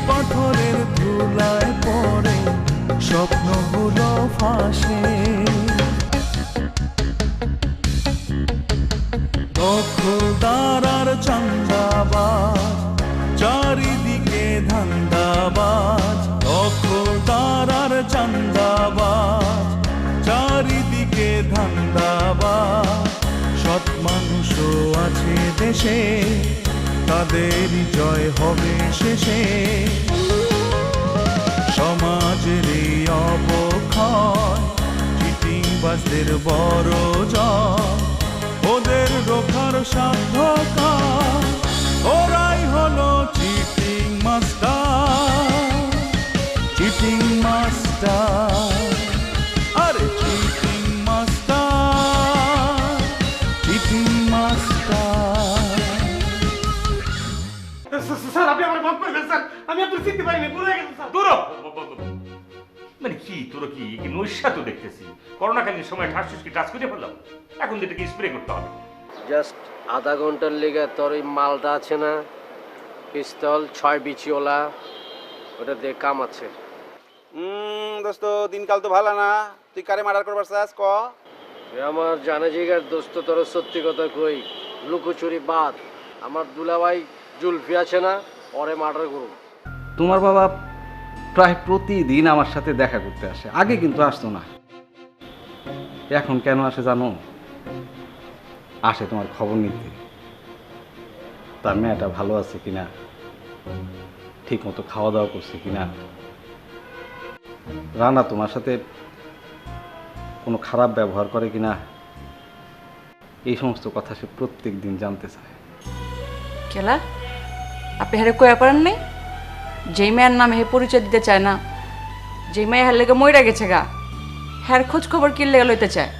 পাথরের ধুলায় পড়ে স্বপ্নগুলো ফাঁসে। দখলদার আর চান্দাবাজ, চারিদিকে ধান্দাবাজ। দখলদার আর চান্দাবাজ, চারিদিকে ধান্দাবাজ। সৎ মানুষও আছে দেশে, তাদেরই জয় হবে শেষে। সমাজের এই অবক্ষয়, চিটিংবাজদের বড় জয়। ওদের রোখার সাধ্য কার, ওরাই হলো চিটিং মাস্টার। চিটিং মাস্টার, আরে cheating master, cheating master. Sir আপনি আমার মাফ করবেন স্যার, আমি আপনার চিনতে পারিনি, ভুলে গেছি স্যার। দূর মানে কি তোর কি নৈশা তো দেখতেছি, করোনাকালীন সময় ঠাসুস কি টাচ করে ফেললাম, এখন এটাকে স্প্রে করতে হবে। জাস্ট আধা ঘন্টার লেগে তোর ওই মালটা আছে না, পিস্তল 6 বিচিওলা, ওটা দিয়ে কাম আছে। দোস্ত দিনকাল তো ভালো না, তুই কারে মার্ডার করবার চাস ক? আমার জানা জিগার দোস্ত, তোর সত্যি কথা কই, লুকোচুরি বাদ। আমার দুলাভাই জুলফি আছে না, ওরে মার্ডার করুন। তোমার বাবা প্রায় প্রতিদিন আমার সাথে দেখা করতে আসে, আগে কিন্তু আসতো না। এখন কেন আসে জানো? আসে তোমার খবর নিতে, তার মেয়েটা ভালো আছে কিনা, ঠিক মতো খাওয়া দাওয়া করছে কিনা, রানা তোমার সাথে কোনো খারাপ ব্যবহার করে কিনা, এই সমস্ত কথা সে প্রত্যেক দিন জানতে চায়। কেলা আপনি হারে কয়া পারেন নাই? যেই মেয়ের নাম হে পরিচয় দিতে চায় না, যেই মেয়ে হার লেগে মইরা গেছে গা, হ্যার খোঁজ খবর কি লেগে লইতে চায়,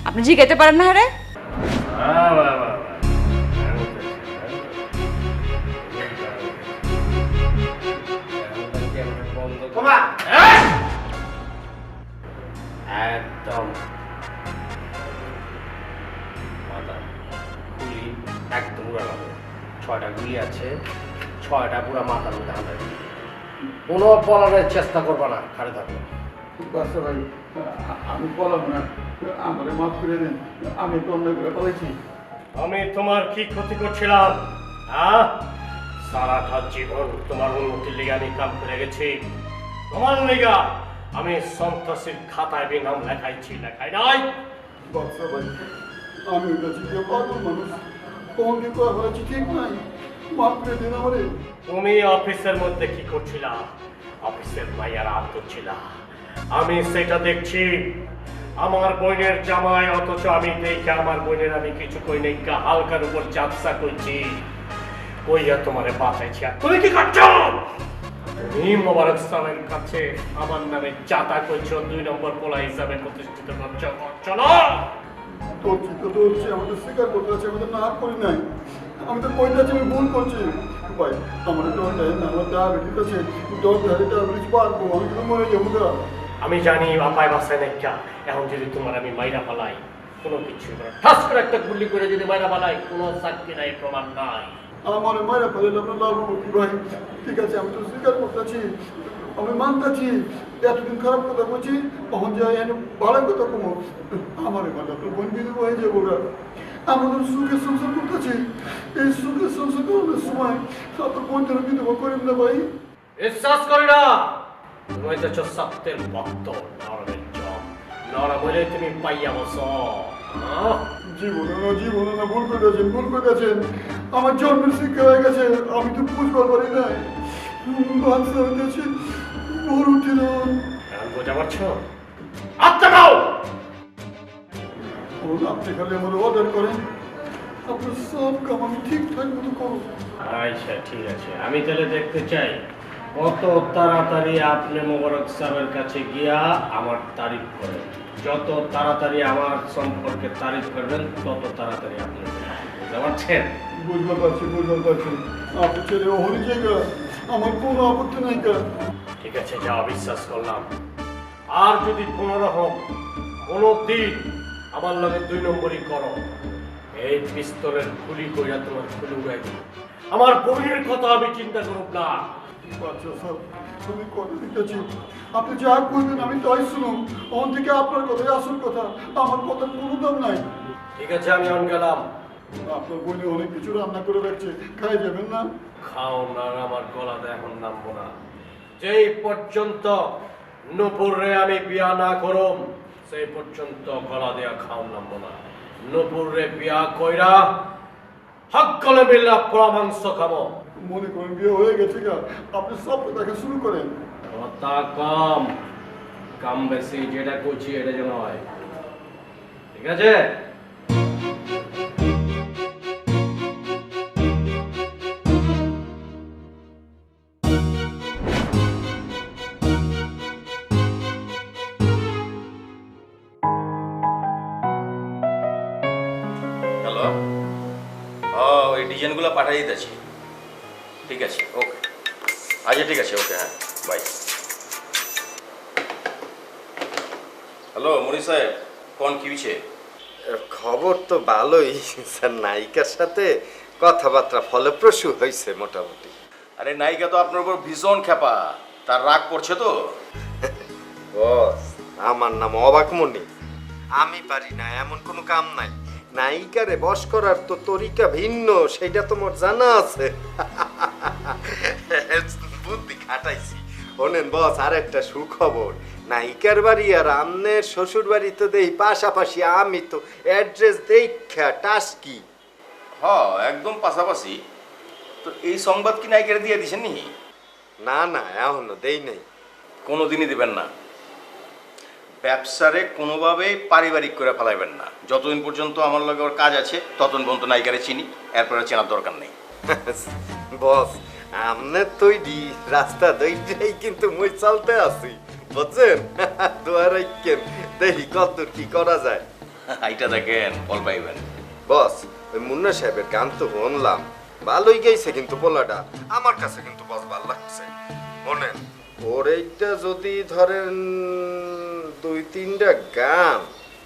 আপনি জিগাইতে পারেন না হারে? একদম গুলি একদম উড়ানো, 6টা গুলি আছে, 6টা পুরা মাথার মধ্যে হামলা দিবে। কোনো বলার চেষ্টা করবা না, খাড়ে থাকো। ভাই আমি বললাম না, আমারে মাফ করে দেন, আমি তো অন্য করে বলেছি। আমি তোমার কি ক্ষতি করছিলাম? হ্যাঁ, সারাটা জীবন তোমার উন্নতির লেগে আমি কাম করে গেছি। তোমার লেগা আমি সন্ত্রাসীর খাতায় নাম লেখাইছি, লেখাই নাই? বাদশা ভাই, আমি কাছে কেউ পাগল মানুষ, কোন কি করা হয়েছে ঠিক নাই, মাফ করে দেন আমারে। তুমি অফিসের মধ্যে কি করছিলা? অফিসের মাইয়ারা আনতেছিলা, আমি সেটা দেখছি। আমার বোনের জামাই, অথচ আমি দেখে আমার বোনের আমি কিছু কই নাই, হালকার উপর চাপসা করছি, কইয়া তোমারে বাঁচাইছি। আর তুমি কি করছো? তুমি মোবারক সালের কাছে আমার নামে চাতা করছো, 2 নম্বর পোলা হিসাবে প্রতিষ্ঠিত করছো। চলো ধরছি তো ধরছি, আমাদের স্বীকার করতে আছে, আমাদের না করি নাই, আমি তো কইতে আছি আমি ভুল করছি। ভাই আমার ডর দেয় না, আমার ডায়াবেটিস আছে, ডর দেয়, ডায়াবেটিস পারবো, আমি কিন্তু মরে যাবো না। আমি জানি বাপায় বাসায় নাইকা, এখন যদি তোমার আমি মাইরা পালাই, কোনো কিছু ঠাস করে একটা গুলি করে যদি মাইরা পালাই, কোনো সাক্ষী নাই, প্রমাণ নাই। আমার মায়েরা ফেলে আপনার লাভ কি ভাই? ঠিক আছে, আমি তো স্বীকার করতেছি, আমি মানতেছি, এতদিন খারাপ কথা বলছি, তখন যাই ভালো কথা কমো। আমার মানে আপনার বোন বিধবা হয়ে যাবো না, আমাদের সুখে সংসার করতেছি, এই সুখে সংসার করানোর সময় আপনার বোনদের বিধবা করেন না ভাই। বিশ্বাস করি না, তুমি হইতেছ সত্যের ভক্ত, নরমের জম, নরম হইলে তুমি পাইয়া বসো। জীবনে না ভুল করেছেন, ভুল করেছেন, আমার জন্মের শিক্ষা হয়ে গেছে, আমি তো বুঝবার পারি নাই, বাচ্চা হয়েছে ভোর উঠে না। এখন বোঝা পারছো? আত্মা দাও। আপনি খালি আমার অর্ডার করেন, আপনার সব কাম আমি ঠিকঠাক মতো করবো। আচ্ছা ঠিক আছে, আমি তাহলে দেখতে চাই কত তাড়াতাড়ি আপনি মোবারক সাহেবের কাছে গিয়া আমার তারিফ করেন। যত তাড়াতাড়ি আমার সম্পর্কে তারিফ করবেন, তত তাড়াতাড়ি আপনি বুঝতে পারছেন? বুঝতে পারছি, আপনি ছেলে হরি জায়গা, আমার কোনো আপত্তি নাই। ঠিক আছে, যা বিশ্বাস করলাম। আর যদি কোনো রকম কোনো দিন আমার লগে 2 নম্বরই করো, এই পিস্তলের খুলি কইরা তোমার খুলি উড়াই দিই। আমার বউয়ের কথা আমি চিন্তা করব না, আচ্ছা স্যার তুমি কথা দিতেছি আপনি যা করবেন আমি তাই শুনুন ওখান থেকে আপনার কথাই আসল কথা আমার কথার কোনো দাম নাই ঠিক আছে আমি অন গেলাম। আপনার বোনে অনেক কিছু রান্না করে রাখছে খাই যাবেন না খাও না আর আমার গলাতে এখন নামবো না। যেই পর্যন্ত নূপুরে আমি বিয়া না করম সেই পর্যন্ত গলা দেয়া খাও নামবো না। নূপুরে বিয়া কইরা হকলে মিল্লা পোড়া মাংস খাবো। মনে করেন বিয়ে হয়ে গেছে গা আপনি সব দেখা শুরু করেন কথা কম কাম বেশি, যেটা করছি এটা যেন হয়, ঠিক আছে? হ্যালো, ও ওই ডিজাইনগুলো পাঠিয়ে দিতেছি। ঠিক আছে, ওকে। আচ্ছা ঠিক আছে, ওকে, হ্যাঁ, বাই। হ্যালো মনি সাহেব, কোন কি হয়েছে? খবর তো ভালোই স্যার, নায়িকার সাথে কথাবার্তা ফলপ্রসূ হয়েছে মোটামুটি। আরে নায়িকা তো আপনার উপর ভীষণ খেপা, তার রাগ পড়ছে তো। বস, আমার নাম অবাকমণি, আমি পারি না এমন কোনো কাম নাই। নায়িকারে বশ করার তো তরিকা ভিন্ন, সেটা তোমার জানা আছে। বুদ্ধি খাটাইছি। শোনেন বস, আর একটা সুখবর, নায়িকার বাড়ি আর আমনের শ্বশুর বাড়ি তো দেই পাশাপাশি, আমি তো অ্যাড্রেস দেখা টাস্কি। হ্যাঁ, একদম পাশাপাশি। তো এই সংবাদ কি নায়িকারে দিয়ে দিছেন নি? না না, এখনো দেই নাই। কোনোদিনই দিবেন না। ব্যবসারে কোনোভাবেই পারিবারিক করে ফেলাইবেন না। যতদিন পর্যন্ত আমার লগে ওর কাজ আছে ততদিন পর্যন্ত নায়িকারে চিনি, এরপরে চেনার দরকার নেই। বস, আমনের তৈরি রাস্তা দইটাই কিন্তু মই চলতে আছি, বুঝছেন? দোয়া রাখেন, দেখি কতদূর কি করা যায়। এইটা দেখেন, ফল পাইবেন। বস, ওই মুন্না সাহেবের গান তো শুনলাম, ভালোই গেছে, কিন্তু পোলাটা আমার কাছে কিন্তু বস ভালো লাগছে। শোনেন, ওর এইটা যদি ধরেন 2-3টা গান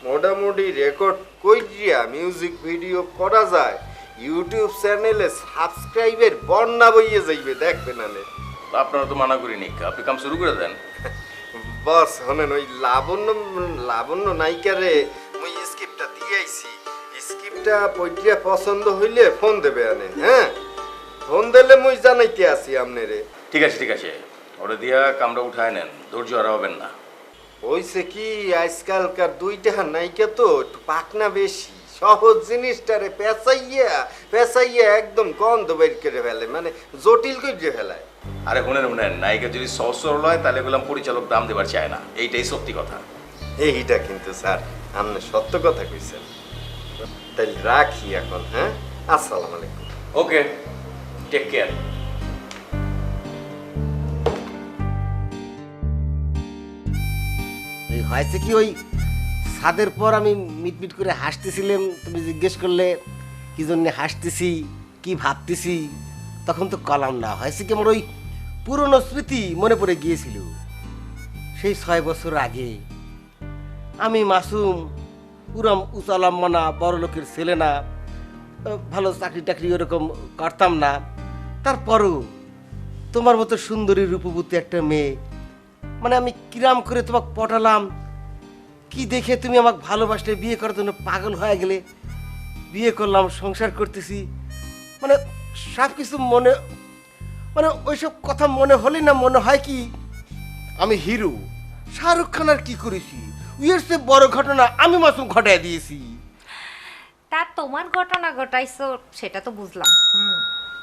মোটামুটি রেকর্ড কইরা মিউজিক ভিডিও করা যায়, ইউটিউব চ্যানেলে সাবস্ক্রাইবের বন্যা বইয়ে যাইবে, দেখবেন আনে। আপনারা তো মানা করিনি, আপনি কাম শুরু করে দেন। বস শোনেন, ওই লাবণ্য নায়িকারে মুই স্ক্রিপ্টটা দিয়ে আইছি, স্ক্রিপ্টটা পড়িয়া পছন্দ হইলে ফোন দেবে আনে। হ্যাঁ, ফোন দিলে মুই জানাইতে আসি আপনারে। ঠিক আছে ঠিক আছে, ওটা দিয়া কামরা উঠায় নেন, ধৈর্য হারাবেন না। হইছে কি, আজকালকার 2টা নায়িকা তো একটু পাকনা বেশি, সহজ জিনিসটারে পেঁচাইয়া একদম গন্ধ বের করে ফেলে, মানে জটিল করে ফেলায়। আরে শুনেন, নায়িকা যদি সহজ সরল হয় তাহলে বললাম পরিচালক দাম দেবার চায় না, এইটাই সত্যি কথা। এইটা কিন্তু স্যার আপনি সত্য কথা কইছেন। তাই রাখি এখন, হ্যাঁ, আসসালামু আলাইকুম। ওকে, টেক কেয়ার। হয়েছে কি, ওই ছাদের পর আমি মিটমিট করে হাসতেছিলাম, তুমি জিজ্ঞেস করলে কি জন্য হাসতেছি, কি ভাবতেছি, তখন তো কলাম না। হয়েছে কি, আমার ওই পুরনো স্মৃতি মনে পড়ে গিয়েছিল। সেই 6 বছর আগে আমি মাসুম, পুরম উচালাম্মানা বড় লোকের ছেলে না, ভালো চাকরি টাকরি ওরকম করতাম না, তারপরও তোমার মতো সুন্দরী রূপবতী একটা মেয়ে, মানে আমি কিরাম করে তোমাকে পটালাম, কি দেখে তুমি আমাকে ভালোবাসলে, বিয়ে করার জন্য পাগল হয়ে গেলে, বিয়ে করলাম, সংসার করতেছি, মানে সব কিছু মনে, মানে ওইসব কথা মনে হলে না মনে হয় কি আমি হিরো। শাহরুখ খান আর কি করেছি, উইয়ের চেয়ে বড় ঘটনা আমি মাসুম ঘটায় দিয়েছি। তা তোমার ঘটনা ঘটাইছো সেটা তো বুঝলাম,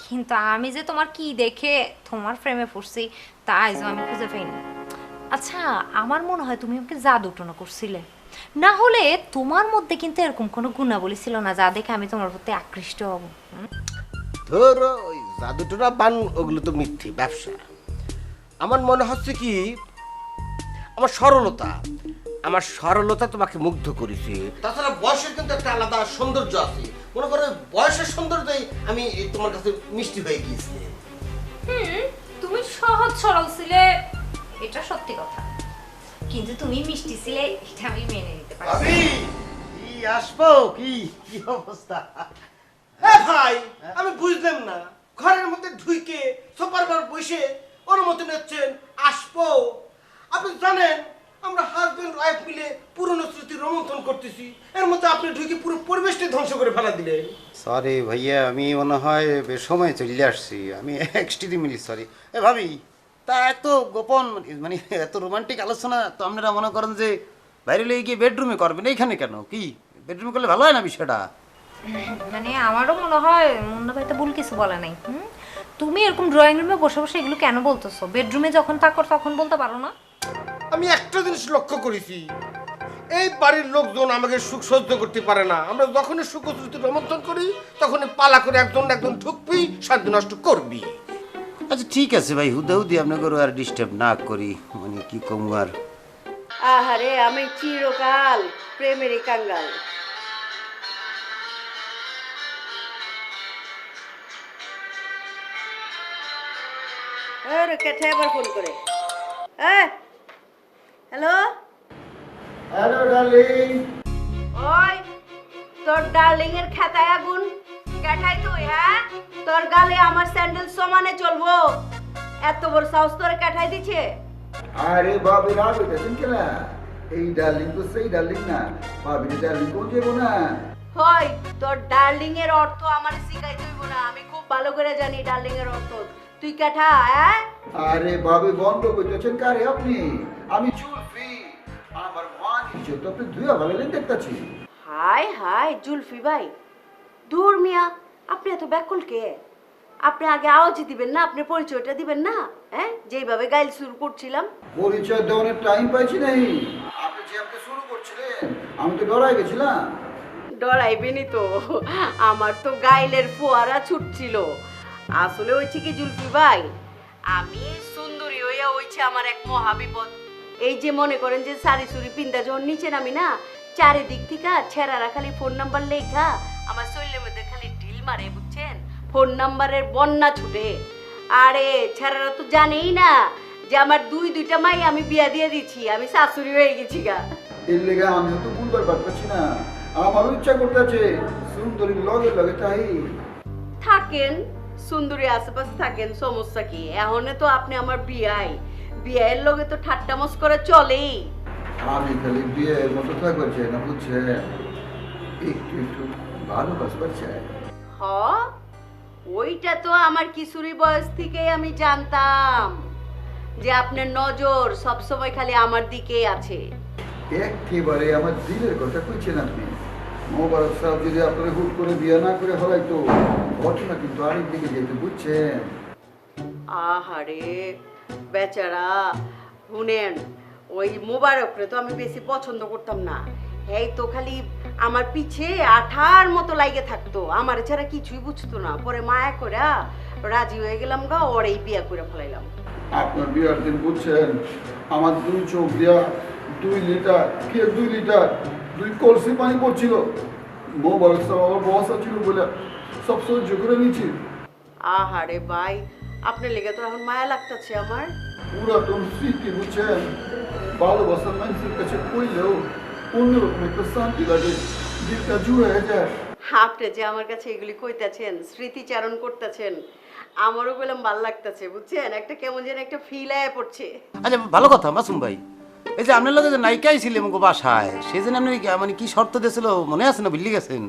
কিন্তু আমি যে তোমার কি দেখে তোমার প্রেমে পড়ছি তা আজও আমি খুঁজে পাইনি। আচ্ছা, আমার মনে হয় তুমি আমাকে জাদু টোনা করছিলে, না হলে তোমার মধ্যে কিন্তু এরকম কোনো গুণাবলী ছিল না যা দেখে আমি তোমার প্রতি আকৃষ্ট হব। ধরো ওই জাদুটোনা বান, ওগুলো তো মিথ্যে ব্যবসা। আমার মনে হচ্ছে কি, আমার সরলতা তোমাকে মুগ্ধ করেছে। তাছাড়া বয়সের কিন্তু একটা আলাদা সৌন্দর্য আছে, মনে করো বয়সের সৌন্দর্যই আমি তোমার কাছে মিষ্টি হয়ে গিয়েছি। তুমি সহজ সরল ছিলে, এটা সত্যি কথা, কিন্তু তুমি মিষ্টি ছিলে এটা আমি মেনে নিতে পারি। কি আসবো, কি কি অবস্থা? হ্যাঁ ভাই, আমি বুঝলাম না, ঘরের মধ্যে ঢুকে সোফার পর বসে অনুমতি নিচ্ছেন আসবো। আপনি জানেন আমরা হাজবেন্ড ওয়াইফ মিলে পুরনো স্মৃতি রোমন্থন করতেছি, এর মধ্যে আপনি ঢুকে পুরো পরিবেশটা ধ্বংস করে ফেলা দিলেন। সরি ভাইয়া, আমি মনে হয় বেসময় চলে আসছি, আমি এক্সট্রিমলি সরি। এ ভাবি, তা এত গোপন মানে এত রোমান্টিক আলোচনা তো আপনারা মনে করেন যে বাইরে লেগে গিয়ে বেডরুমে করবেন, এইখানে কেন? কি বেডরুমে করলে ভালো হয় না বিষয়টা? মানে আমারও মনে হয় মুন্না ভাই তো ভুল কিছু বলে নাই। তুমি এরকম ড্রয়িং রুমে বসে বসে এগুলো কেন বলতেছো? বেডরুমে যখন থাকো তখন বলতে পারো না? আমি একটা জিনিস লক্ষ্য করেছি, এই বাড়ির লোকজন আমাকে সুখ সহ্য করতে পারে না। আমরা যখনই সুখ স্মৃতি রোমন্থন করি তখনই পালা করে একজন ঢুকবি, শান্তি নষ্ট করবি। আচ্ছা ঠিক আছে ভাই, হুদাহুদি আপনাকে আর ডিস্টার্ব না করি, মানে কি কম আর। আহারে আমি চিরকাল প্রেমের কাঙ্গাল। কেটে আবার ফোন করে। Hello hello darling. ওই তোর ডার্লিং এর খাতায় আগুন কাটাই তুই? হ্যাঁ, তোর গালে আমার স্যান্ডেল সমানে চলবো? এত বড় সাহস তোরে কাটাই দিছে? আরে বাবি রাগ হইতেছেন কেনা? এই ডার্লিং তো সেই ডার্লিং না, ভাবি ডার্লিং কোন যাবো না। হই তোর ডার্লিং এর অর্থ আমার শিখাই তুইব না, আমি খুব ভালো করে জানি ডার্লিং এর অর্থ। তুই কাঠা? হ্যাঁ আরে বাবি বন্ধ করতেছেন কারে আপনি? আমি জুলফি, আমার মান ইজ্জত আপনি ধুয়া ভালোলেন দেখতাছি। হাই হাই জুলফি ভাই, দূর মিয়া, আপনি এত ব্যাকুল কে? আপনি আগে আওয়াজ দিবেন না, আপনি পরিচয়টা দিবেন না? হ্যাঁ, যেইভাবে গাইল শুরু করছিলাম। পরিচয় দেওয়ার টাইম পাইছি নাই। আপনি যে আপনি শুরু করছিলেন আমি তো ডরাই গেছিলাম। ডরাইবেনই তো, আমার তো গাইলের ফোয়ারা ছুটছিল। আসলে হয়েছে কি জুলফি ভাই, আমি সুন্দরী হইয়া হয়েছে আমার এক মহাবিপদ। এই যে মনে করেন যে সারি সুরি পিন্দা যখন নিচে নামি না, চারিদিক থেকে ছেঁড়ারা খালি ফোন নাম্বার লেখা আমার শরীরের মধ্যে খালি ঢিল মারে, বুঝছেন? ফোন নাম্বারের বন্যা ছুটে। আরে ছেঁড়ারা তো জানেই না যে আমার দুইটা মাই আমি বিয়া দিয়ে দিচ্ছি, আমি শাশুড়ি হয়ে গেছি গা। এর লেগে আমিও তো বুঝতে পারছি না, আমারও ইচ্ছা করতেছে সুন্দরীর লগে লগে তাই থাকেন, সুন্দরী আশেপাশে থাকেন, সমস্যা কি? এখনে তো আপনি আমার বিয়ের লগে তো ঠাট্টা মস্করা চলেই। আমি খালি বিয়ের মতো থাকবার চাই না, বুঝছেন? একটু একটু ভালোবাসবার চাই। হ, ওইটা তো আমার কিশোরী বয়স থেকেই আমি জানতাম যে আপনার নজর সবসময় খালি আমার দিকেই আছে। একেবারে আমার দিলের কথা কইছেন আপনি। মোবারক সাহেব যদি আপনারা হুট করে বিয়ে না করে হলাইতো, ঘটনা কিন্তু আরেক দিকে যেতে, বুঝছেন? আহারে বেচারা, শুনেন, ওই মোবারকরে তো আমি বেশি পছন্দ করতাম না। এই তো খালি আমার পিছে আঠার মতো লাগে থাকতো, আমার ছাড়া কিছুই বুঝতো না। পরে মায়া করে রাজি হয়ে গেলাম গা, ওরেই বিয়া করে ফেলাইলাম। আপনার বিয়ার দিন বুঝছেন, আমার 2 চোখ দিয়া 2 লিটার, কে 2 লিটার 2 কলসি পানি পড়ছিল। মোবারক সাহেব আমার বস ছিল বলে সব সহ্য করে নিচ্ছি। আহারে ভাই, আপনার লেগে তো এখন মায়া লাগতেছে আমার। পুরাতন স্মৃতি, বুঝছেন? ভালোবাসার মানুষের কাছে কইলেও অন্যরকম একটা শান্তি লাগে, দিলটা জুড়ে যায়। আপনি যে আমার কাছে এগুলি কইতাছেন, স্মৃতিচারণ করতেছেন, আমারও বললাম ভাল লাগতেছে, বুঝছেন? একটা কেমন যেন একটা ফিল আয়া পড়ছে। আচ্ছা ভালো কথা মাসুম ভাই, এই যে আপনার লগে যে নায়িকাই ছিলেন গো বাসায়, সেই জন্য আপনি মানে কি শর্ত দিয়েছিল মনে আছে না? ভুলে গেছেন?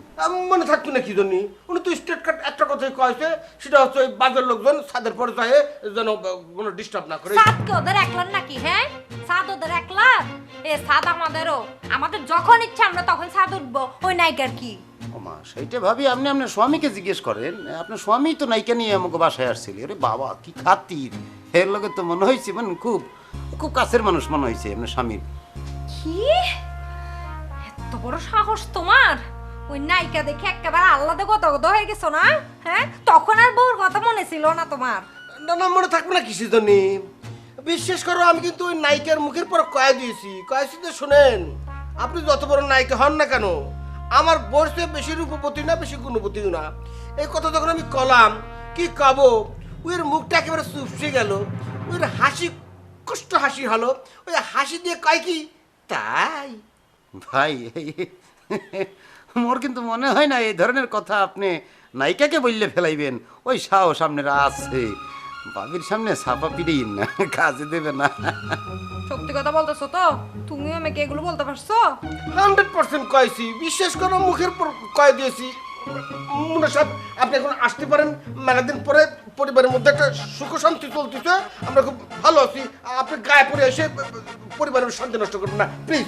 মনে থাকতো না কি জন্য? উনি তো স্টেট কাট একটা কথাই কয়েছে, সেটা হচ্ছে ওই বাজার লোকজন ছাদের পরে যায় যেন কোনো ডিস্টার্ব না করে। সাদ কি ওদের একলার নাকি? হ্যাঁ, সাদ ওদের একলার? এ সাদ আমাদেরও, আমাদের যখন ইচ্ছা আমরা তখন সাদ উঠবো, ওই নায়িকার কি? ওমা, সেইটা ভাবি আপনি আপনার স্বামীকে জিজ্ঞেস করেন, আপনার স্বামী তো নায়িকা নিয়ে আমাকে বাসায় আসছিল। আরে বাবা কি খাতির, এর লগে তো মনে হয়েছে মানে খুব খুব কাছের মানুষ মনে হয়েছে আপনার স্বামীর। কি এত বড় সাহস তোমার? ওই নায়িকা দেখে একেবারে আল্লাদে গদগদ হয়ে গেছো না? হ্যাঁ, তখন আর বউর কথা মনে ছিল না তোমার? না না, মনে থাকবে না কিসের জন্য? বিশ্বাস করো, আমি কিন্তু ওই নায়িকার মুখের পর কয়ে দিয়েছি, কয়েছি যে শোনেন, আপনি যত বড় নায়িকা হন না কেন, আমার বয়সে বেশি রূপবতী না, বেশি গুণবতীও না। এই কথা যখন আমি কলাম, কি কব, ওর মুখটা একেবারে চুপসে গেল, ওর হাসি কষ্ট হাসি হলো, ওই হাসি দিয়ে কয় কি তাই। ভাই মোর কিন্তু মনে হয় না এই ধরনের কথা আপনি নায়িকাকে বললে ফেলাইবেন, ওই সাহস আপনার আছে। ভাবির সামনে ছাপা পিড়েই না, কাজে দেবে না। সত্যি কথা বলতেছো তো? তুমি আমাকে এগুলো বলতে পারছো? 100% কয়েছি, বিশ্বাস করো, মুখের পর কয়ে দিয়েছি। মুন্না সাহেব, আপনি এখন আসতে পারেন। মেলাদিন পরে পরিবারের মধ্যে একটা সুখ শান্তি চলতেছে, আমরা খুব ভালো আছি। আপনি গায়ে পড়ে এসে পরিবারের শান্তি নষ্ট করবেন না প্লিজ।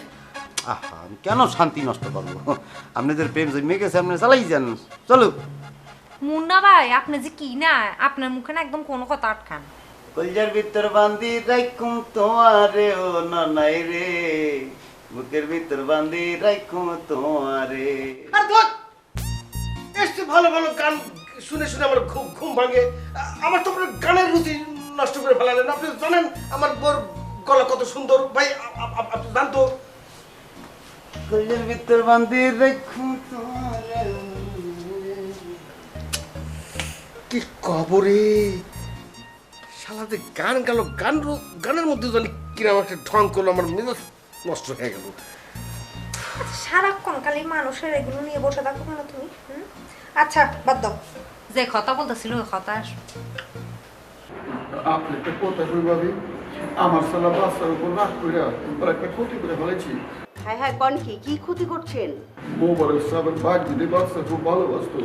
আহা, আমি কেন শান্তি নষ্ট করবো? আপনাদের প্রেম জমে গেছে, আপনি চালাই যান। চলো। মুন্না ভাই, আপনি যে কি না, আপনার মুখে না একদম কোনো কথা আটকান। কলজার ভিতর বান্ধি রাখুম তোমারে ও ননাই রে, বুকের ভিতর বান্ধি রাখুম তোমারে। আর ধর, এসে ভালো ভালো গান শুনে শুনে আমার খুব ঘুম ভাঙে। আমার তো গানের রুচি নষ্ট করে ফেলালেন। আপনি জানেন আমার বোর গলা কত সুন্দর। ভাই আপনি জানতো? কলজার ভিতর বান্ধি রাখুম তোমারে। কি কবরে শালাতে গান গেল, গানের মধ্যে জানি কিরম একটা ঢং করলো, আমার মেজাজ নষ্ট হয়ে গেল। সারাক্ষণ খালি মানুষের এগুলো নিয়ে বসে থাকো না তুমি। আচ্ছা বাদ দাও, যে কথা বলতেছিল ওই কথা। আপনি একটা কথা কই ভাবি, আমার সালা বাচ্চার উপর রাগ করে ওর একটা ক্ষতি করে ফেলেছি। হ্যাঁ হ্যাঁ, কোন কি ক্ষতি করছেন? মোবাইলের সাবেন বাদ দিতে বাচ্চা খুব ভালোবাসতো।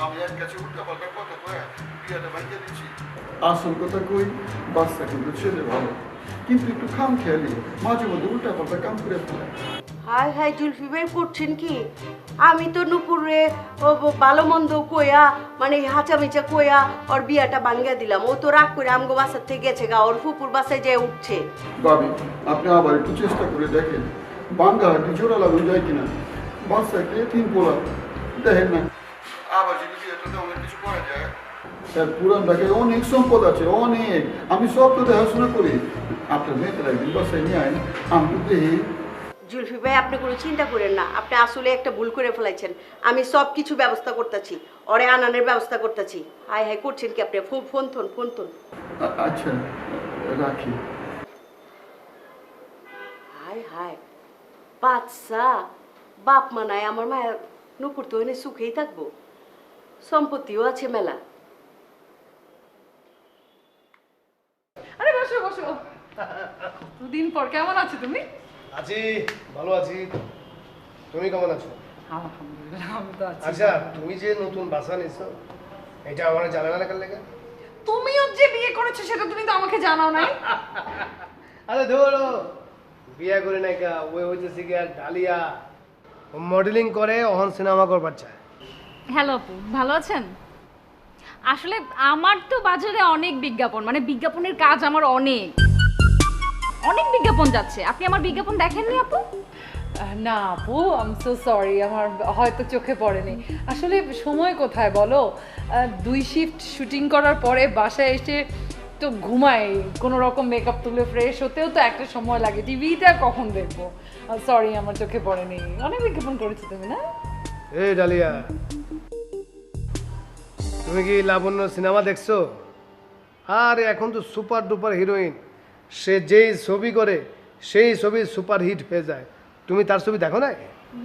আমি এক কাছে উল্টা পাল্টা কথা কয়ে বিয়াটা ভাঙিয়ে দিচ্ছি। আসল কথা কই, বাচ্চা কিন্তু ছেলে ভালো, কিন্তু একটু খাম খেয়ালি, মাঝে মধ্যে উল্টা পাল্টা কাম করে ফেলে। হায় হায়, জুলফি ভাই করছেন কি? আমি তো নুপুরে ভালো মন্দ কইয়া, মানে হাঁচামেচা কইয়া ওর বিয়াটা ভাঙ্গা দিলাম। ও তো রাগ করে আমগো বাসার থেকে গেছে গা, ওর ফুপুর বাসায় যেয়ে উঠছে। ভাবি, আপনি আবার একটু চেষ্টা করে দেখেন, বাঙ্গা হাঁটি জোড়া লাগানো যায় কিনা। বাচ্চাকে 3 পোলা দেখেন না, আবার যদি বিয়েটা তেমন কিছু করা যায়। তার পুরান ঢাকায় অনেক সম্পদ আছে, অনেক। আমি সব তো দেখাশোনা করি। আপনার মেয়েদের একদিন বাসায় নিয়ে আইন, আমি তো দেখি। জুলফি ভাই, আপনি কোনো চিন্তা করেন না, আপনি আসলে একটা ভুল করে ফেলাইছেন। আমি সব কিছু ব্যবস্থা করতেছি, ওরে আনানের ব্যবস্থা করতেছি। হায় হায় করছেন কি আপনি? ফোন তোন। আচ্ছা রাখি। হায় হায়, বাচ্চা বাপ মানায় আমার মায়ের নুপুর তো এনে সুখেই থাকবো, সম্পত্তিও আছে মেলা। আরে বসো বসো, দুদিন পর কেমন আছো তুমি? আছি, ভালো আছি। তুমি কেমন আছো? আলহামদুলিল্লাহ, আমি তো আছি। আচ্ছা, তুমি যে নতুন বাসা নিছো, এটা আমার জানা না কার লেগে? তুমিও যে বিয়ে করেছো সেটা তুমি তো আমাকে জানাও নাই। আরে ধরো, বিয়ে করে নাই কা, ওই হইতেছে কি ডালিয়া, মডেলিং করে, অহন সিনেমা করবার চায়। হ্যালো আপু, ভালো আছেন? আসলে আমার তো বাজারে অনেক বিজ্ঞাপন, মানে বিজ্ঞাপনের কাজ আমার অনেক বিজ্ঞাপন যাচ্ছে। আপনি আমার বিজ্ঞাপন দেখেননি আপু? না আপু, আই এম সো সরি, আমার হয়তো চোখে পড়েনি। আসলে সময় কোথায় বলো, 2 শিফট শুটিং করার পরে বাসায় এসে তো ঘুমাই, কোনো রকম মেকআপ তুলে ফ্রেশ হতেও তো একটা সময় লাগে, টিভিটা কখন দেখবো। সরি, আমার চোখে পড়েনি। অনেক বিজ্ঞাপন করেছো তুমি না? এই ডালিয়া, তুমি কি লাবণ্য সিনেমা দেখছো? আর এখন তো সুপার ডুপার হিরোইন, সে যেই ছবি করে সেই ছবি সুপার হিট হয়ে যায়। তুমি তার ছবি দেখো না?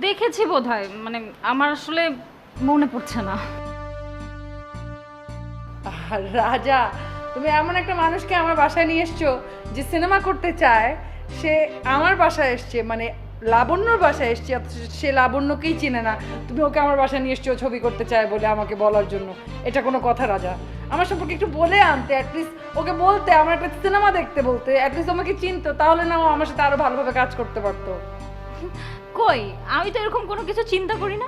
দেখেছি বোধহয়, মানে আমার আসলে মনে পড়ছে না। রাজা, তুমি এমন একটা মানুষকে আমার বাসায় নিয়ে এসছো যে সিনেমা করতে চায়, সে আমার বাসায় এসছে, মানে লাবণ্যর বাসায় এসছে, সে লাবণ্যকেই চিনে না। তুমি ওকে আমার বাসায় নিয়ে এসছো ছবি করতে চায় বলে আমাকে বলার জন্য। এটা কোনো কথা রাজা? আমার সম্পর্কে একটু বলে আনতে, অ্যাটলিস্ট ওকে বলতে আমার একটা সিনেমা দেখতে বলতে, অ্যাটলিস্ট আমাকে চিনতো, তাহলে না ও আমার সাথে আরো ভালোভাবে কাজ করতে পারতো। কই, আমি তো এরকম কোনো কিছু চিন্তা করি না।